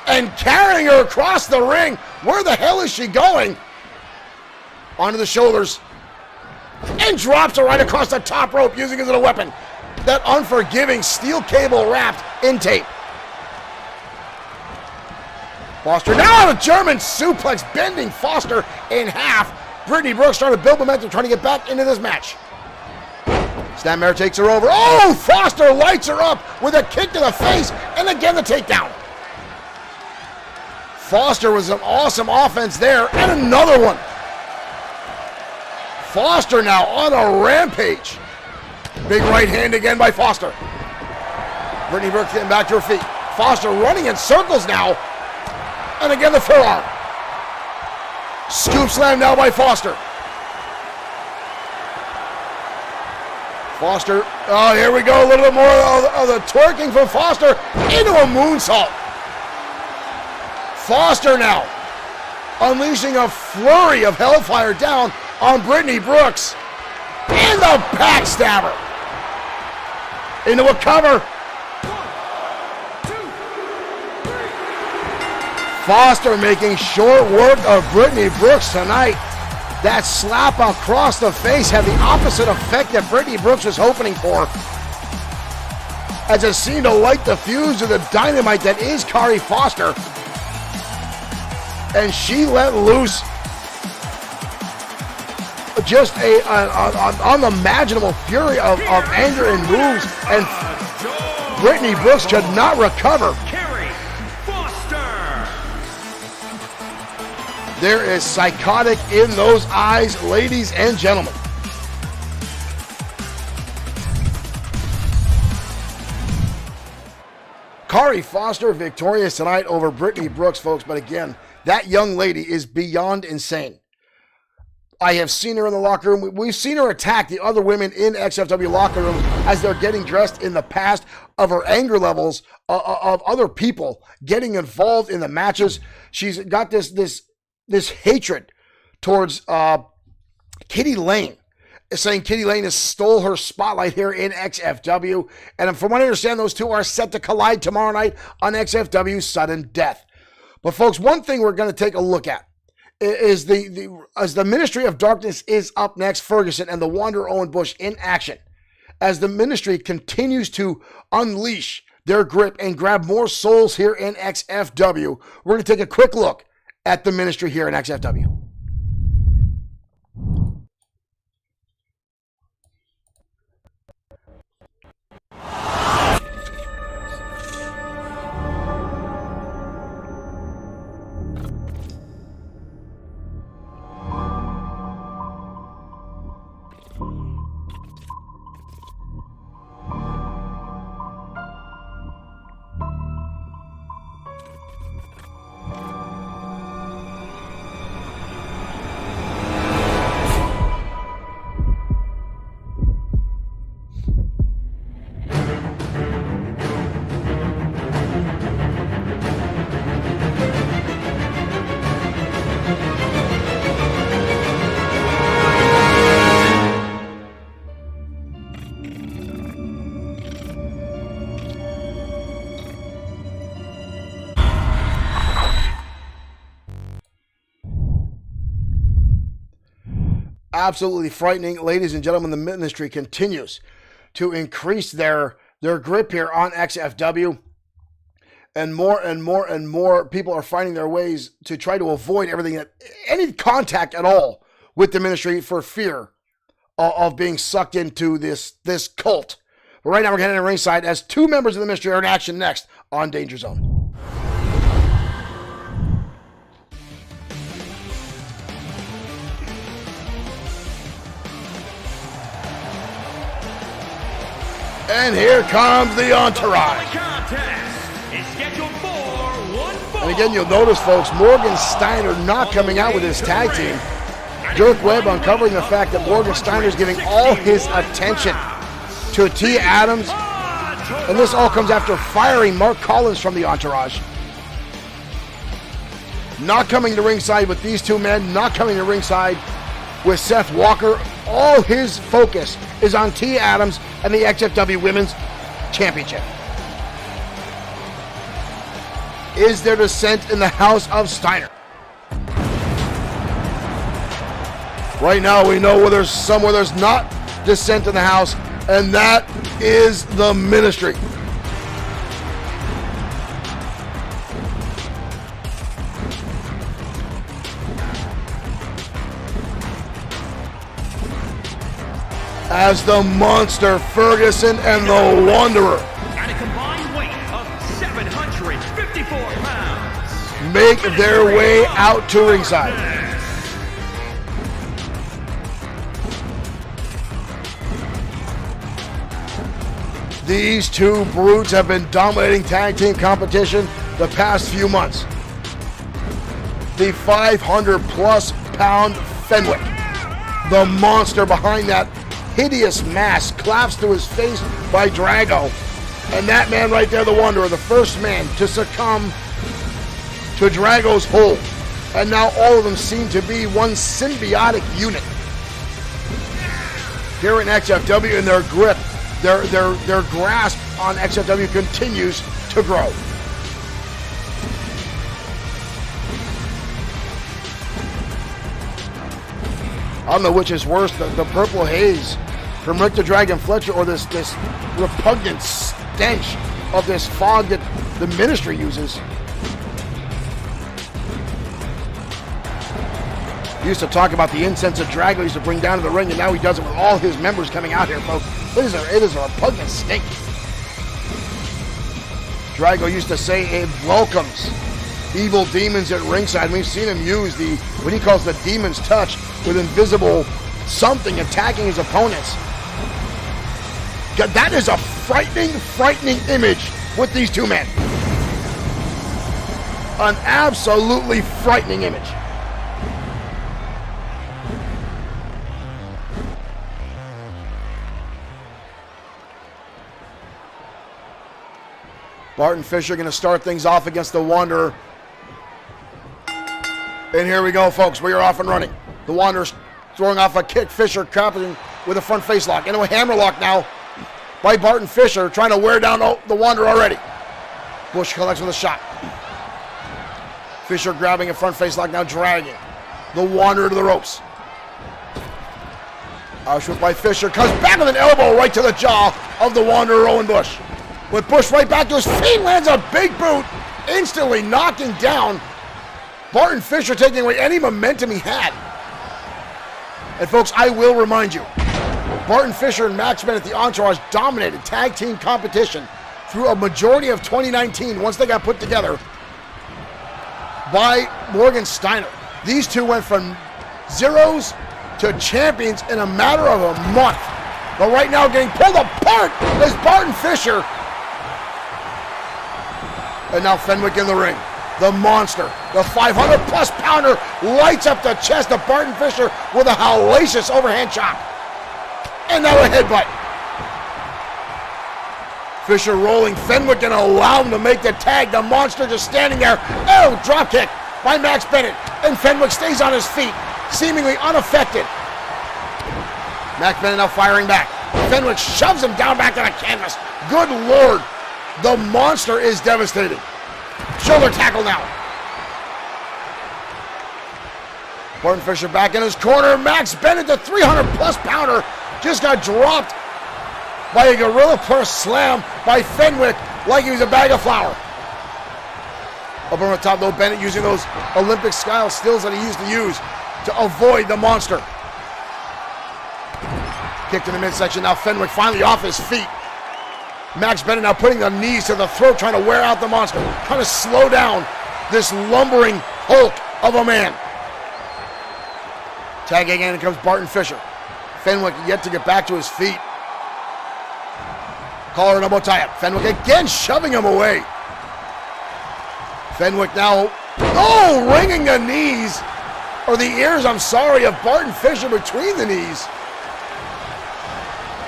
and carrying her across the ring. Where the hell is she going? Onto the shoulders. And drops her right across the top rope, using it as a weapon. That unforgiving steel cable wrapped in tape. Foster now on a German suplex, bending Foster in half. Brittany Brooks trying to build momentum, trying to get back into this match. Snapmare takes her over. Oh, Foster lights her up with a kick to the face, and again the takedown. Foster with some awesome offense there, and another one. Foster now on a rampage. Big right hand again by Foster. Brittany Brooks getting back to her feet. Foster running in circles now. And again the forearm. Scoop slam now by Foster. Foster, oh, here we go. A little bit more of the twerking from Foster into a moonsault. Foster now unleashing a flurry of hellfire down on Brittany Brooks. And the backstabber. Into a cover. 1, 2, 3. Foster making short work of Brittany Brooks tonight. That slap across the face had the opposite effect that Brittany Brooks was hoping for, as it seemed to light the fuse of the dynamite that is Kari Foster. And she let loose just a unimaginable fury of anger and moves, and Brittany Brooks could not recover. There is psychotic in those eyes, ladies and gentlemen. Kari Foster victorious tonight over Brittany Brooks, folks, but again, that young lady is beyond insane. I have seen her in the locker room. We've seen her attack the other women in XFW locker rooms as they're getting dressed in the past, of her anger levels, of other people getting involved in the matches. She's got this hatred towards Kitty Lane, saying Kitty Lane has stole her spotlight here in XFW. And from what I understand, those two are set to collide tomorrow night on XFW Sudden Death. But folks, one thing we're going to take a look at is as the Ministry of Darkness is up next, Ferguson and the Wanderer Owen Bush in action, as the Ministry continues to unleash their grip and grab more souls here in XFW. We're going to take a quick look at the Ministry here in XFW. Absolutely frightening. Ladies and gentlemen, the Ministry continues to increase their grip here on XFW. And more people are finding their ways to try to avoid any contact at all with the Ministry for fear of being sucked into this cult. But right now we're heading to ringside as two members of the Ministry are in action next on Danger Zone. And here comes the Entourage. And again, you'll notice, folks, Morgan Steiner not coming out with his tag team. Dirk Webb uncovering the fact that Morgan Steiner is giving all his attention to Tia Adams. And this all comes after firing Mark Collins from the Entourage. not coming to ringside with these two men, not coming to ringside with Seth Walker. All his focus is on T. Adams and the XFW Women's Championship. Is there dissent in the House of Steiner? Right now we know where there's somewhere there's not dissent in the house, and that is the ministry. As the Monster, Ferguson, and the Wanderer At a combined weight of 754 pounds, make their way out to ringside. These two brutes have been dominating tag team competition the past few months. The 500-plus pound Fenwick, the monster behind that hideous mask, collapsed to his face by Drago. And that man right there, the Wanderer, the first man to succumb to Drago's hold. And now all of them seem to be one symbiotic unit. Here in XFW, and their grip, their grasp on XFW continues to grow. I don't know which is worse, the purple haze from Rick the Dragon Fletcher, or this repugnant stench of this fog that the ministry uses. He used to talk about the incense that Drago used to bring down to the ring, and now he does it with all his members coming out here, folks. It is a repugnant stink. Drago used to say it welcomes evil demons at ringside. We've seen him use what he calls the demon's touch with invisible something attacking his opponents. God, that is a frightening image with these two men. An absolutely frightening image. Barton Fisher going to start things off against the Wanderer. And here we go, folks. We are off and running. The Wanderer's throwing off a kick. Fisher counting with a front face lock. Into a hammer lock now by Barton Fisher, trying to wear down the Wanderer already. Bush collects with a shot. Fisher grabbing a front face lock, now dragging the Wanderer to the ropes. Whip by Fisher, comes back with an elbow right to the jaw of the Wanderer, Owen Bush. With Bush right back to his feet, lands a big boot, instantly knocking down Barton Fisher, taking away any momentum he had. And folks, I will remind you, Barton Fisher and Max Bennett, the Entourage, dominated tag team competition through a majority of 2019 once they got put together by Morgan Steiner. These two went from zeros to champions in a matter of a month. But right now getting pulled apart is Barton Fisher. And now Fenwick in the ring. The monster, the 500-plus pounder, lights up the chest of Barton Fisher with a hellacious overhand chop. And now a headbutt. Fisher rolling. Fenwick going to allow him to make the tag. The monster just standing there. Oh, drop kick by Max Bennett. And Fenwick stays on his feet, seemingly unaffected. Max Bennett now firing back. Fenwick shoves him down back to the canvas. Good Lord. The monster is devastated. Shoulder tackle now. Barton Fisher back in his corner. Max Bennett, the 300-plus pounder, just got dropped by a gorilla press slam by Fenwick like he was a bag of flour. Up on the top, though, Bennett using those Olympic-style stills that he used to use to avoid the monster. Kicked in the midsection. Now Fenwick finally off his feet. Max Bennett now putting the knees to the throat, trying to wear out the monster, trying to slow down this lumbering hulk of a man. Tagging in comes Barton Fisher. Fenwick yet to get back to his feet. Collar and elbow tie-up. Fenwick again shoving him away. Fenwick now, ringing the knees, or the ears, I'm sorry, of Barton Fisher between the knees.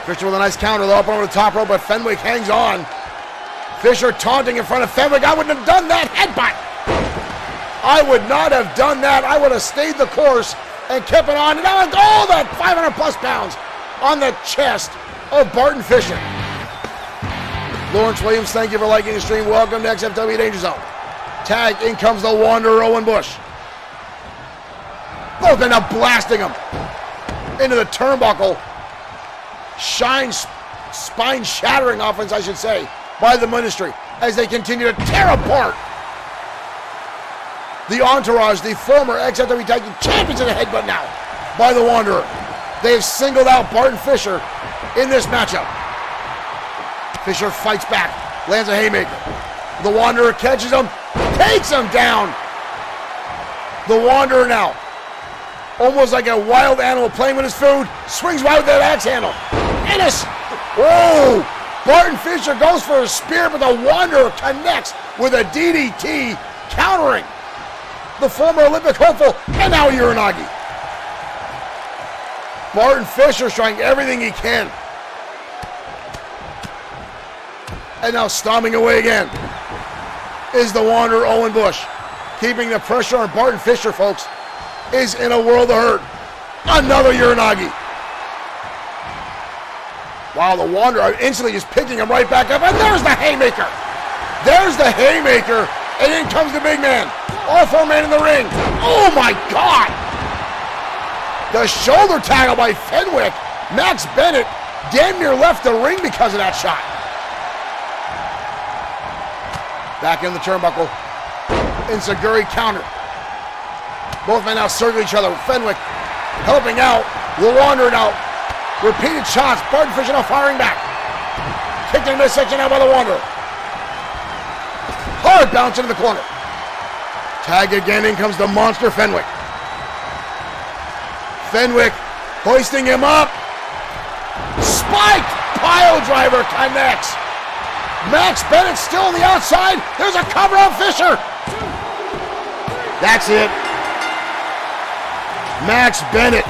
Fisher with a nice counter, though, up over the top rope, but Fenwick hangs on. Fisher taunting in front of Fenwick. I wouldn't have done that. Headbutt. I would not have done that. I would have stayed the course and kept it on. And now all that 500 plus pounds on the chest of Barton Fisher. Lawrence Williams, thank you for liking the stream. Welcome to XFW Danger Zone. Tag, in comes the Wanderer, Owen Bush. Both end up blasting him into the turnbuckle. Spine-shattering offense, I should say, by the Ministry as they continue to tear apart the Entourage, the former XFW Tag Team Champions in the headbutt now by the Wanderer. They have singled out Barton Fisher in this matchup. Fisher fights back, lands a haymaker. The Wanderer catches him, takes him down. The Wanderer now, almost like a wild animal playing with his food, swings right with that axe handle. And whoa! Barton Fisher goes for a spear, but the Wanderer connects with a DDT, countering the former Olympic hopeful, and now Uranagi. Barton Fisher's trying everything he can. And now stomping away again is the Wanderer, Owen Bush. Keeping the pressure on Barton Fisher, folks, is in a world of hurt. Another Uranagi. Wow, the Wanderer instantly just picking him right back up, and there's the haymaker. There's the haymaker, and in comes the big man. All four men in the ring. Oh my God! The shoulder tackle by Fenwick. Max Bennett damn near left the ring because of that shot. Back in the turnbuckle. Insaguri counter. Both men now circle each other. Fenwick helping out. The Wanderer now. Repeated shots. Barton Fisher now firing back. Kicked in the midsection now by the Wanderer. Hard bounce into the corner. Tag again. In comes the monster Fenwick. Fenwick hoisting him up. Spiked pile driver connects. Max Bennett still on the outside. There's a cover on Fisher. That's it. Max Bennett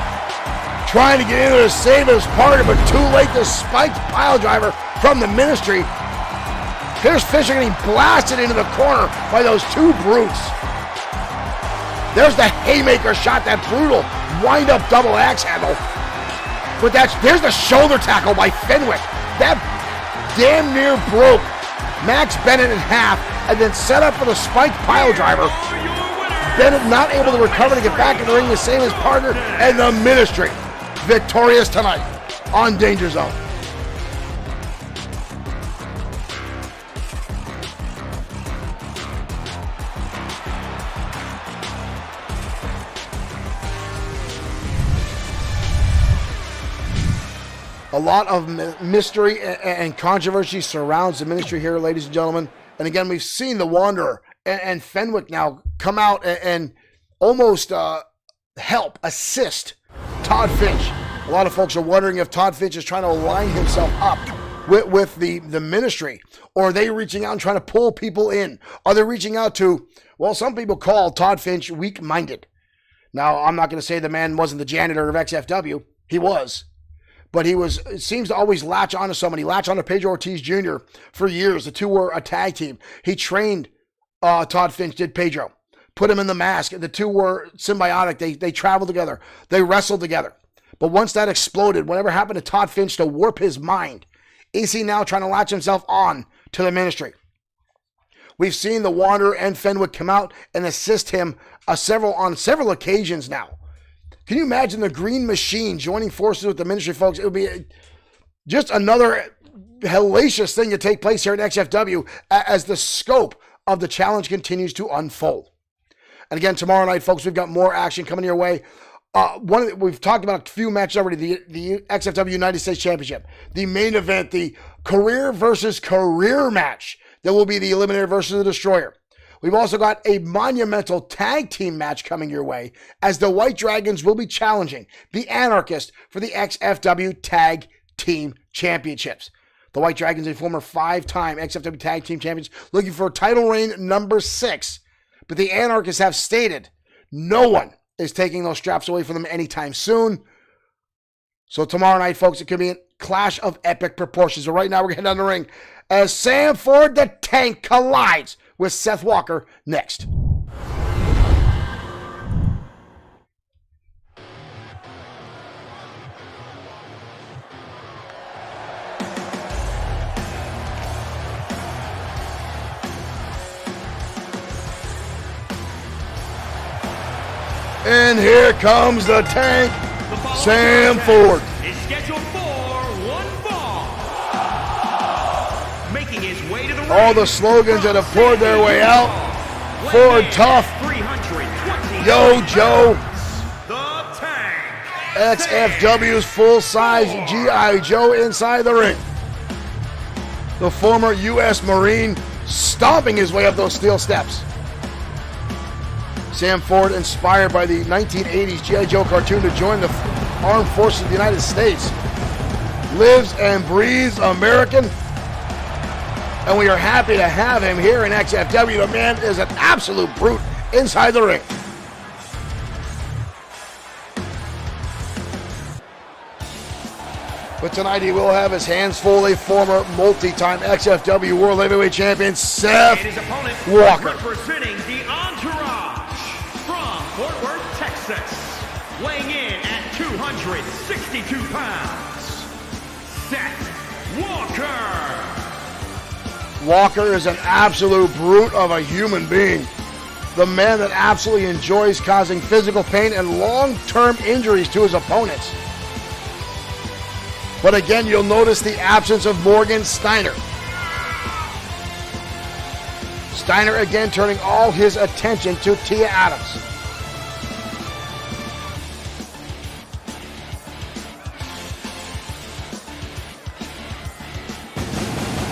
trying to get in there to save his partner, but too late. The spiked pile driver from the Ministry. Here's Fisher getting blasted into the corner by those two brutes. There's the haymaker shot, that brutal wind-up double axe handle. But there's the shoulder tackle by Fenwick. That damn near broke Max Bennett in half and then set up for the spiked pile driver. Bennett not able to recover to get back in the ring, the same as partner, and the Ministry victorious tonight on Danger Zone. A lot of mystery and controversy surrounds the Ministry here, ladies and gentlemen. And again, we've seen the Wanderer and Fenwick now come out and almost help, assist Todd Finch. A lot of folks are wondering if Todd Finch is trying to align himself up with the Ministry, or are they reaching out and trying to pull people in? Are they reaching out to, well, some people call Todd Finch weak-minded. Now, I'm not going to say the man wasn't the janitor of XFW. He was. But it seems to always latch onto somebody, latch onto Pedro Ortiz Jr. for years. The two were a tag team. He trained Todd Finch, did Pedro. Put him in the mask. The two were symbiotic. They traveled together. They wrestled together. But once that exploded, whatever happened to Todd Finch to warp his mind, is he now trying to latch himself on to the Ministry? We've seen the Wanderer and Fenwick come out and assist him on several occasions now. Can you imagine the Green Machine joining forces with the Ministry, folks? It would be just another hellacious thing to take place here at XFW as the scope of the challenge continues to unfold. And again, tomorrow night, folks, we've got more action coming your way. We've talked about a few matches already. The XFW United States Championship, the main event, the career versus career match that will be the Eliminator versus the Destroyer. We've also got a monumental tag team match coming your way as the White Dragons will be challenging the Anarchist for the XFW Tag Team Championships. The White Dragons, a former 5-time XFW Tag Team Champions, looking for title reign number 6. But the Anarchists have stated no one is taking those straps away from them anytime soon. So tomorrow night, folks, it could be a clash of epic proportions. So right now, we're getting down the ring as Sam Ford the Tank collides with Seth Walker next. And here comes the Tank, The Sam following Ford. is scheduled for one fall. Making his way to the All ring the slogans that have poured their way out. weighing Ford in tough. 320 Yo, Joe. The Tank. XFW's full-size G.I. Joe inside the ring. The former U.S. Marine stomping his way up those steel steps. Sam Ford, inspired by the 1980s G.I. Joe cartoon to join the Armed Forces of the United States, lives and breathes American, and we are happy to have him here in XFW. The man is an absolute brute inside the ring. But tonight he will have his hands full. A former multi-time XFW World Heavyweight Champion, Seth And his opponent, Walker. representing the Entourage from Fort Worth, Texas, weighing in at 262 pounds, Seth Walker. Walker is an absolute brute of a human being. The man that absolutely enjoys causing physical pain and long-term injuries to his opponents. But again, you'll notice the absence of Morgan Steiner. Steiner again turning all his attention to Tia Adams.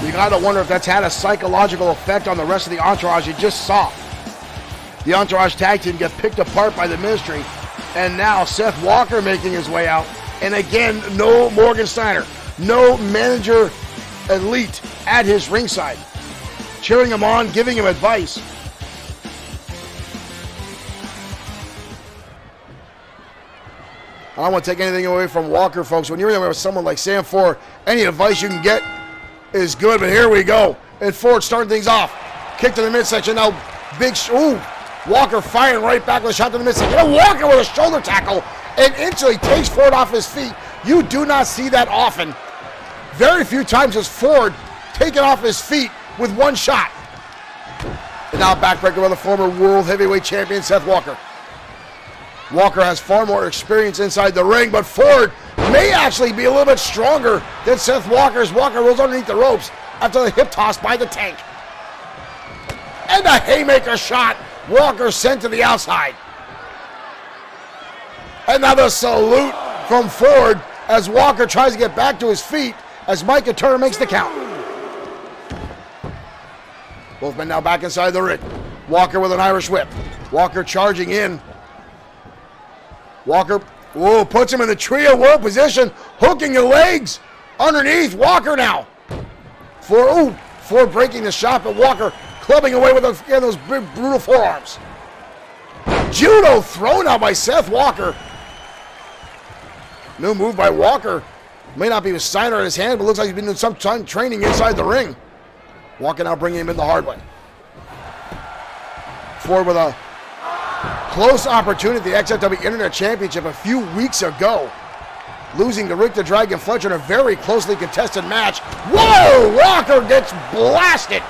You gotta wonder if that's had a psychological effect on the rest of the Entourage. You just saw the Entourage tag team get picked apart by the Ministry, and now Seth Walker making his way out. And again, no Morgan Steiner, no manager elite at his ringside, cheering him on, giving him advice. I don't want to take anything away from Walker, folks. When you're there with someone like Sam Ford, any advice you can get is good, but here we go. And Ford starting things off. Kick to the midsection, now big, Walker firing right back with a shot to the midsection. And Walker with a shoulder tackle and instantly takes Ford off his feet. You do not see that often. Very few times has Ford taken off his feet with one shot. And now backbreaker by the former World Heavyweight Champion, Seth Walker. Walker has far more experience inside the ring, but Ford may actually be a little bit stronger than Seth Walker as Walker rolls underneath the ropes after the hip toss by the Tank. And a haymaker shot. Walker sent to the outside. And now the salute from Ford as Walker tries to get back to his feet as Micah Turner makes the count. Both men now back inside the ring. Walker with an Irish whip. Walker charging in. Walker, puts him in the trio world position, hooking the legs underneath. Walker now. Ford breaking the shot, but Walker clubbing away with those big, brutal forearms. Judo throw now by Seth Walker. New move by Walker. May not be with Steiner in his hand, but looks like he's been doing some time training inside the ring. Walker now bringing him in the hard way. Ford with a close opportunity at the XFW Internet Championship a few weeks ago, losing to Rick the Dragon Fletcher in a very closely contested match. Whoa! Walker gets blasted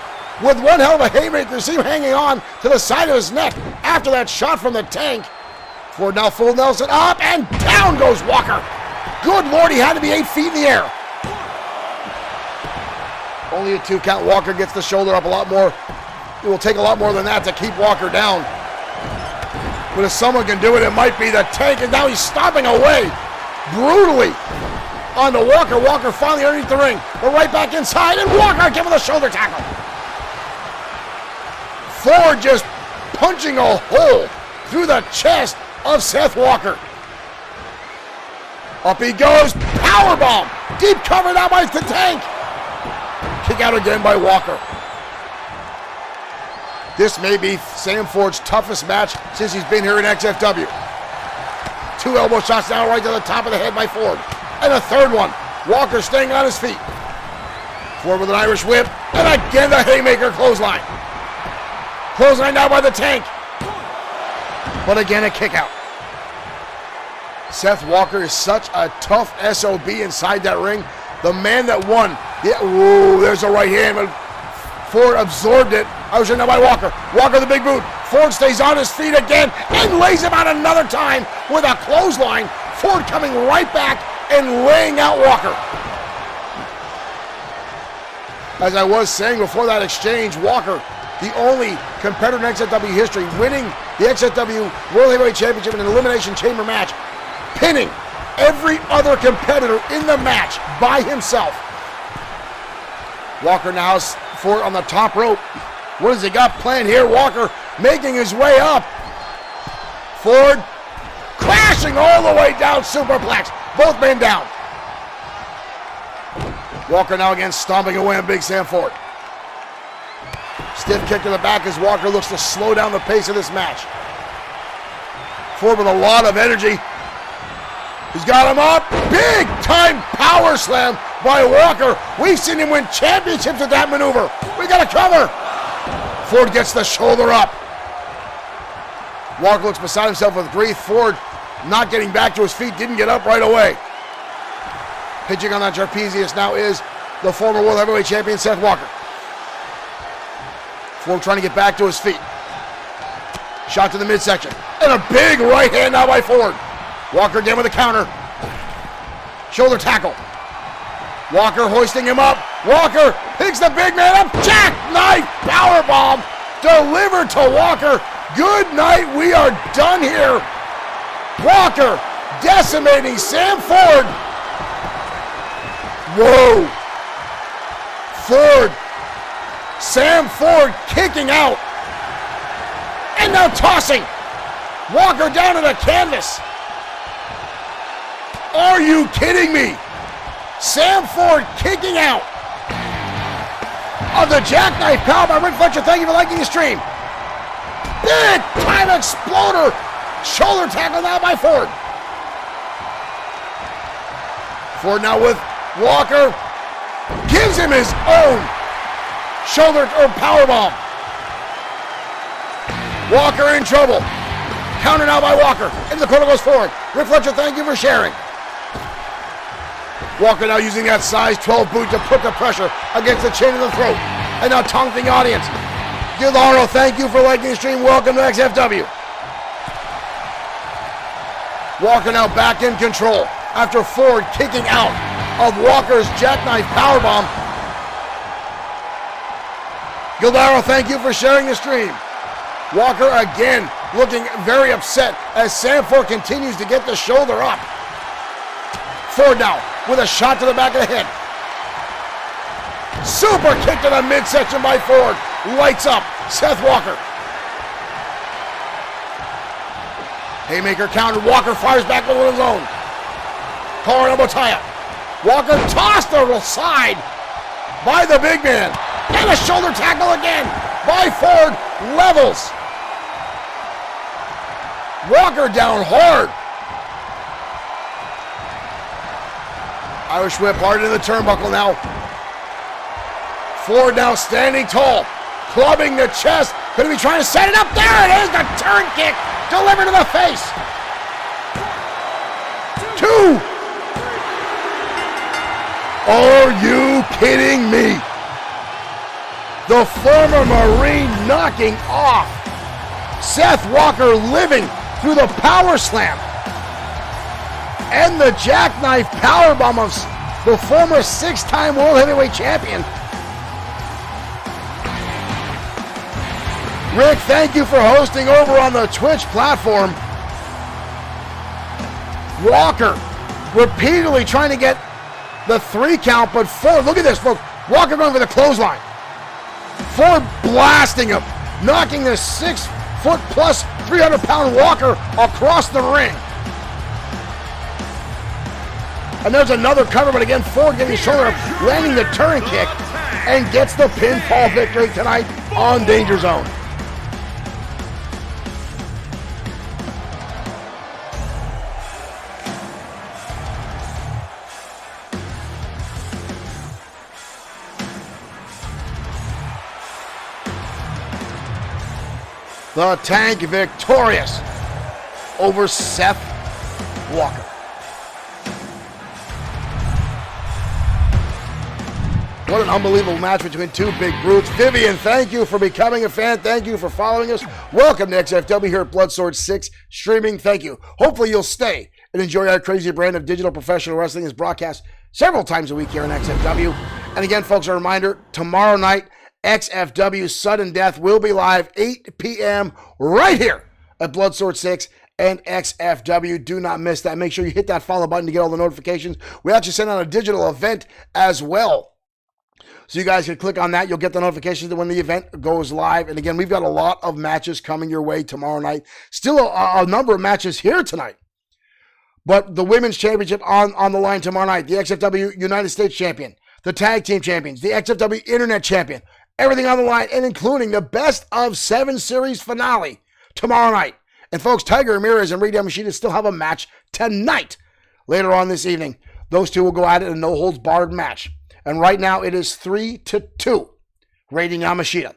with one hell of a haymaker. See him hanging on to the side of his neck after that shot from the Tank. Ford now full Nelson up and down goes Walker. Good Lord, he had to be 8 feet in the air. Only a 2 count. Walker gets the shoulder up a lot more. It will take a lot more than that to keep Walker down. But if someone can do it, it might be the Tank. And now he's stomping away brutally onto Walker. Walker finally underneath the ring. But right back inside, and Walker giving the shoulder tackle. Ford just punching a hole through the chest of Seth Walker. Up he goes, powerbomb. Deep cover now by the Tank. Kick out again by Walker. This may be Sam Ford's toughest match since he's been here in XFW. 2 elbow shots now right to the top of the head by Ford. And a third one. Walker staying on his feet. Ford with an Irish whip. And again the haymaker clothesline. Clothesline now by the Tank. But again a kick out. Seth Walker is such a tough SOB inside that ring. The man that won. Yeah, ooh, there's a right hand, but Ford absorbed it. I was now by Walker. Walker the big boot. Ford stays on his feet again and lays him out another time with a clothesline. Ford coming right back and laying out Walker. As I was saying before that exchange, Walker, the only competitor in XFW history, winning the XFW World Heavyweight Championship in an Elimination Chamber match, pinning every other competitor in the match by himself. Walker now has Ford on the top rope. What has he got planned here? Walker making his way up. Ford crashing all the way down, superplex. Both men down. Walker now again stomping away on Big Sam Ford. Stiff kick to the back as Walker looks to slow down the pace of this match. Ford with a lot of energy. He's got him up. Big time power slam by Walker. We've seen him win championships with that maneuver. We got a cover. Ford gets the shoulder up. Walker looks beside himself with grief. Ford not getting back to his feet, didn't get up right away. Pitching on that trapezius now is the former World Heavyweight Champion, Seth Walker. Ford trying to get back to his feet. Shot to the midsection. And a big right hand now by Ford. Walker again with a counter. Shoulder tackle. Walker hoisting him up. Walker picks the big man up. Jackknife powerbomb delivered to Walker. Good night. We are done here. Walker decimating Sam Ford. Whoa. Ford. Sam Ford kicking out. And now tossing. Walker down to the canvas. Are you kidding me? Sam Ford kicking out of the jackknife powerbomb. Rick Fletcher, thank you for liking the stream. Big time exploder. Shoulder tackle now by Ford. Ford now with Walker. Gives him his own shoulder or powerbomb. Walker in trouble. Counter now by Walker. Into the corner goes Ford. Rick Fletcher, thank you for sharing. Walker now using that size 12 boot to put the pressure against the chin of the throat. And now taunting the audience. Gilaro, thank you for liking the stream. Welcome to XFW. Walker now back in control after Ford kicking out of Walker's jackknife powerbomb. Gilaro, thank you for sharing the stream. Walker again looking very upset as Sam Ford continues to get the shoulder up. Ford now with a shot to the back of the head. Super kick to the midsection by Ford. Lights up Seth Walker. Haymaker counter. Walker fires back with his own. Collar elbow tie-up. Walker tossed to the side by the big man. And a shoulder tackle again by Ford. Levels. Walker down hard. Irish whip hard into the turnbuckle now. Ford now standing tall. Clubbing the chest. Could he be trying to set it up? There it is. The turn kick delivered to the face. 2. Are you kidding me? The former Marine knocking off Seth Walker, living through the power slam and the jackknife powerbomb of the former 6-time World Heavyweight Champion. Rick, thank you for hosting over on the Twitch platform. Walker repeatedly trying to get the 3 count, but Ford, look at this, folks. Walker going for the clothesline. Ford blasting him, knocking the 6-foot plus 300-pound Walker across the ring. And there's another cover, but again, Ford getting his shoulder up, landing the turn kick, and gets the pinfall victory tonight on Danger Zone. The Tank victorious over Seth Walker. What an unbelievable match between two big brutes. Vivian, thank you for becoming a fan. Thank you for following us. Welcome to XFW here at Bloodsword6 Streaming. Thank you. Hopefully you'll stay and enjoy our crazy brand of digital professional wrestling as broadcast several times a week here on XFW. And again, folks, a reminder, tomorrow night, XFW Sudden Death will be live 8 p.m. right here at Bloodsword6 and XFW. Do not miss that. Make sure you hit that follow button to get all the notifications. We actually send out a digital event as well. So you guys can click on that. You'll get the notifications when the event goes live. And again, we've got a lot of matches coming your way tomorrow night. Still a number of matches here tonight. But the Women's Championship on the line tomorrow night. The XFW United States Champion. The Tag Team Champions. The XFW Internet Champion. Everything on the line, and including the Best of 7 Series finale tomorrow night. And folks, Tiger Ramirez and Radio Machida still have a match tonight. Later on this evening, those two will go at it in a no-holds-barred match. And right now, it is 3-2. Raiden Yamashita.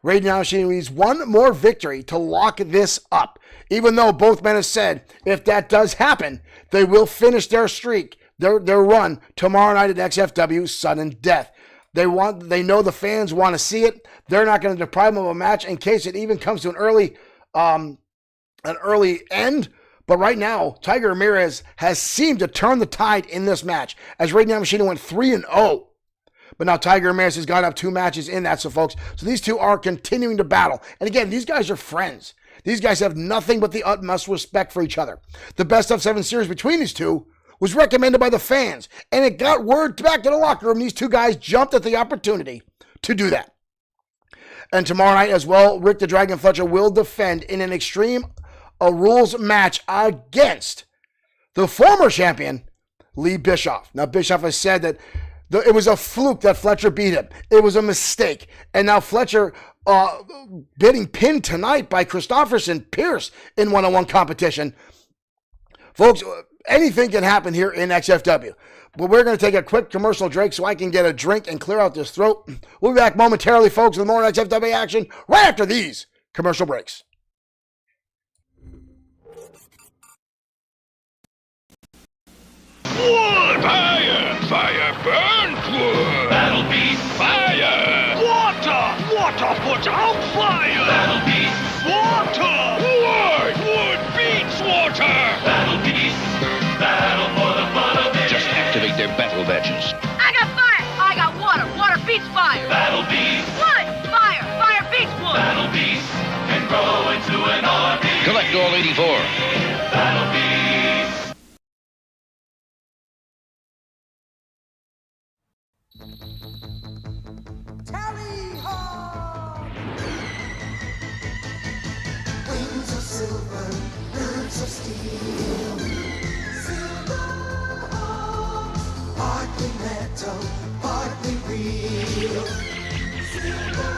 Raiden Yamashita needs one more victory to lock this up. Even though both men have said, if that does happen, they will finish their streak, their run, tomorrow night at XFW Sudden Death. They know the fans want to see it. They're not going to deprive them of a match in case it even comes to an early end. But right now, Tiger Ramirez has seemed to turn the tide in this match, as Raiden Yamashita went 3-0. But now Tiger Ramirez has gone up 2 matches in that, so folks. So these two are continuing to battle. And again, these guys are friends. These guys have nothing but the utmost respect for each other. The Best of 7 series between these two was recommended by the fans. And it got word back to the locker room. These two guys jumped at the opportunity to do that. And tomorrow night as well, Rick the Dragon Fletcher will defend in an Extreme Rules match against the former champion, Lee Bischoff. Now, Bischoff has said that it was a fluke that Fletcher beat him. It was a mistake. And now Fletcher getting pinned tonight by Christopherson Pierce in one-on-one competition. Folks, anything can happen here in XFW. But we're going to take a quick commercial break so I can get a drink and clear out this throat. We'll be back momentarily, folks, with more XFW action right after these commercial breaks. Wood! Fire! Fire burns wood! Battle Beast. Fire! Water! Water puts out fire! Battle Beast. Water! Wood! Wood beats water! Battle Beast. Battle for the fun of it. Just activate their battle badges. I got fire! I got water! Water beats fire! Battle Beast. Wood! Fire! Fire beats wood! Battle Beast can grow into an army. Collect all 84. Battle Beast. Tally ho! Wings of silver, birds of steel. Silver hawks, partly metal, partly real. Silver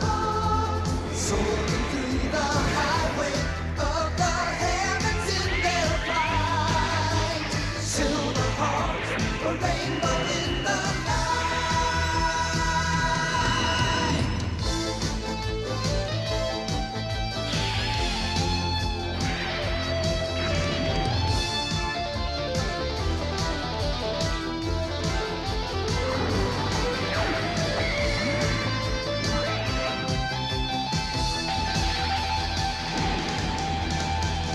hawks, soaring through the highway of the heavens in their flight. Silver hawks, a rainbow in the night.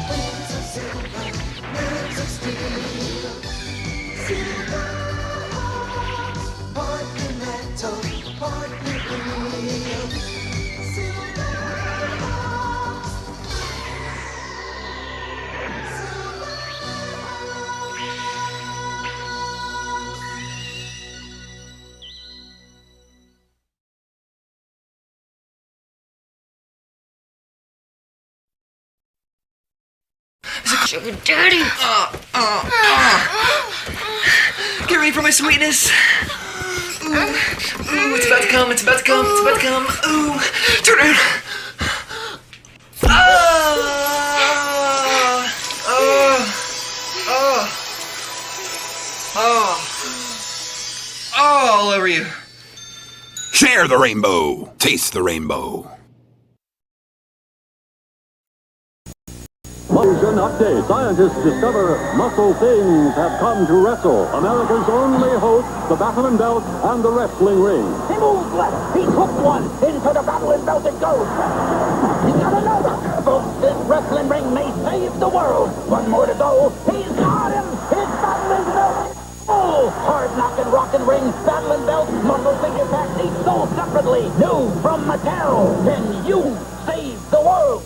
Wings of silver, birds of steel. Silver hawks, partly metal, partly real. Silver hawks. Silver Sugar daddy. Get ready for my sweetness. Ooh, ooh, it's about to come, it's about to come, it's about to come. Ooh, turn around. All over you. Share the rainbow. Taste the rainbow. Motion update. Scientists discover muscle things have come to wrestle. America's only hope, the Battle and Belt and the wrestling ring. He moves left. He took one. Into the Battle and Belt it goes. He got another. Folks, this wrestling ring may save the world. One more to go. He's got him. It's Battle and Belt. Oh, hard-knocking rockin' ring, Battle and Belt, muscle figure packs each sold separately. New from Mattel. Can you save the world?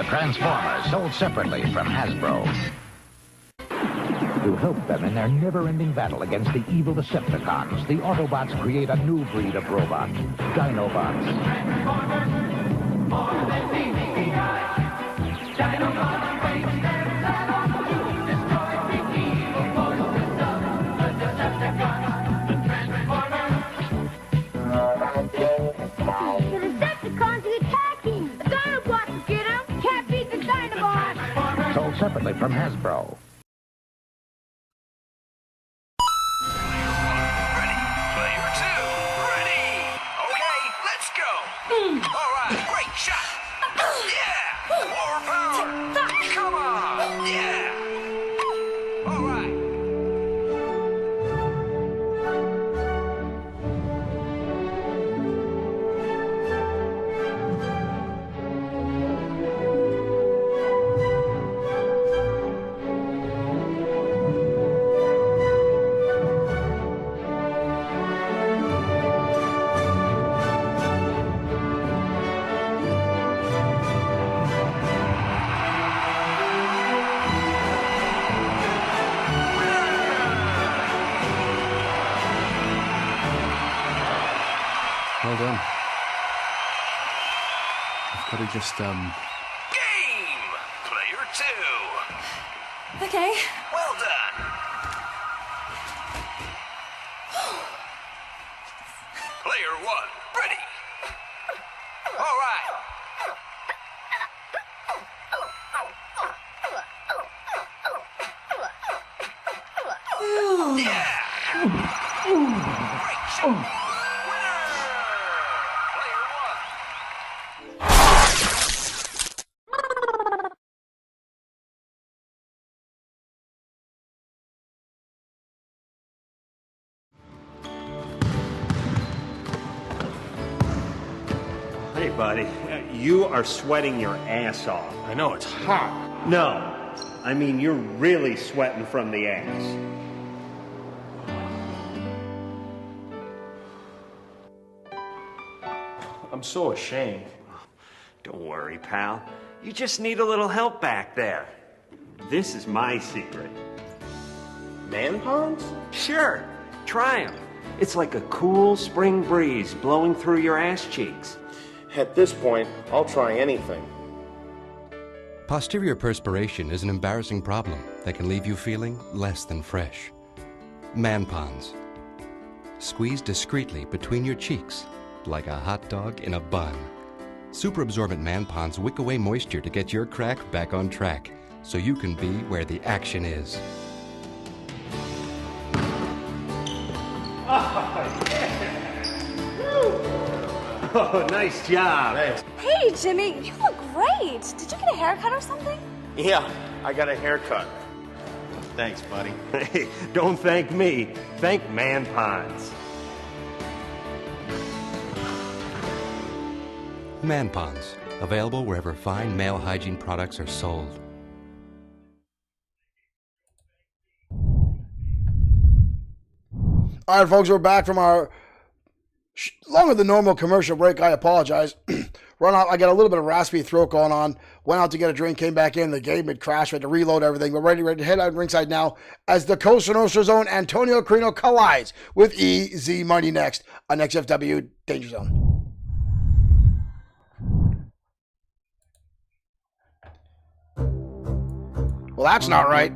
Transformers sold separately from Hasbro. To help them in their never-ending battle against the evil Decepticons, the Autobots create a new breed of robot, Dinobots. Sold separately from Hasbro. Ready. Player 2. Ready. Okay, let's go. All right, great shot. Yeah. More power. Come on. Yeah. All right. Well done. I've got to just, Game! Player 2. Okay. Well done. Player 1. Ready. All right. Yeah. Great shot. Hey, buddy, you are sweating your ass off. I know, it's hot. No, I mean you're really sweating from the ass. I'm so ashamed. Don't worry, pal. You just need a little help back there. This is my secret. Man ponds? Sure, try them. It's like a cool spring breeze blowing through your ass cheeks. At this point, I'll try anything. Posterior perspiration is an embarrassing problem that can leave you feeling less than fresh. Man ponds. Squeeze discreetly between your cheeks like a hot dog in a bun. Super absorbent man ponds wick away moisture to get your crack back on track so you can be where the action is. Oh, nice job. Thanks. Hey, Jimmy, you look great. Did you get a haircut or something? Yeah, I got a haircut. Thanks, buddy. Hey, don't thank me. Thank Man Ponds. Man ponds. Available wherever fine male hygiene products are sold. All right, folks, we're back from our longer than normal commercial break. I apologize. Run out. I got a little bit of raspy throat going on. Went out to get a drink, came back in. The game had crashed. We had to reload everything. We're ready to head out ringside now as the Costa Nostra Zone Antonio Carino collides with EZ Money next on XFW Danger Zone. Well, that's not right.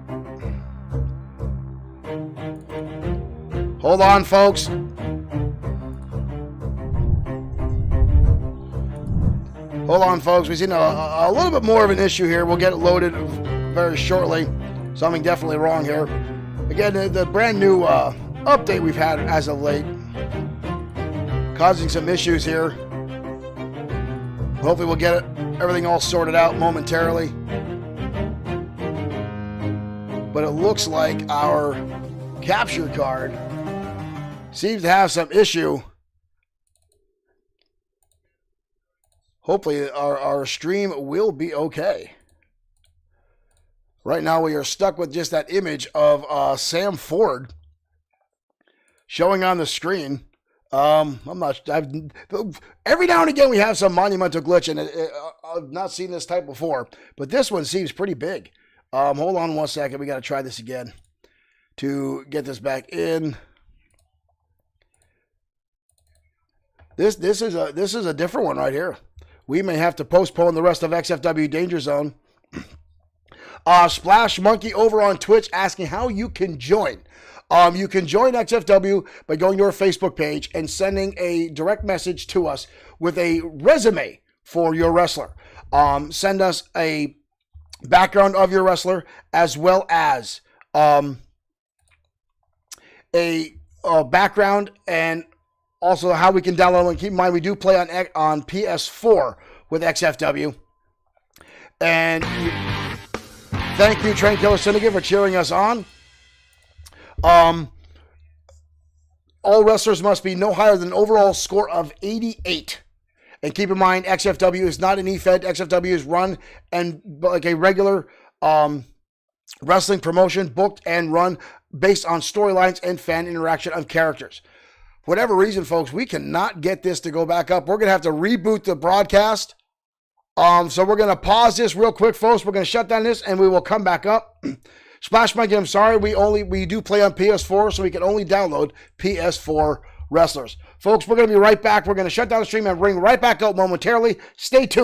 Hold on, folks. Hold on, folks. We've seen a little bit more of an issue here. We'll get it loaded very shortly. Something definitely wrong here. Again, the brand new update we've had as of late, causing some issues here. Hopefully we'll get everything all sorted out momentarily. But it looks like our capture card seems to have some issue. Hopefully our stream will be okay. Right now we are stuck with just that image of Sam Ford showing on the screen. Every now and again we have some monumental glitch, and I've not seen this type before, but this one seems pretty big. Hold on 1 second. We got to try this again to get this back in. This is a different one right here. We may have to postpone the rest of XFW Danger Zone. Splash Monkey over on Twitch asking how you can join. You can join XFW by going to our Facebook page and sending a direct message to us with a resume for your wrestler. Send us a background of your wrestler, as well as a background, and also how we can download. And keep in mind, we do play on PS4 with XFW. And thank you, Train Killer Syndicate, for cheering us on. All wrestlers must be no higher than an overall score of 88. And keep in mind, XFW is not an E-Fed. XFW is run and like a regular wrestling promotion, booked and run based on storylines and fan interaction of characters. For whatever reason, folks, we cannot get this to go back up. We're going to have to reboot the broadcast. So we're going to pause this real quick, folks. We're going to shut down this, and we will come back up. Splash Mike, I'm sorry, we do play on PS4, so we can only download PS4 wrestlers. Folks, we're going to be right back. We're going to shut down the stream and bring right back up momentarily. Stay tuned.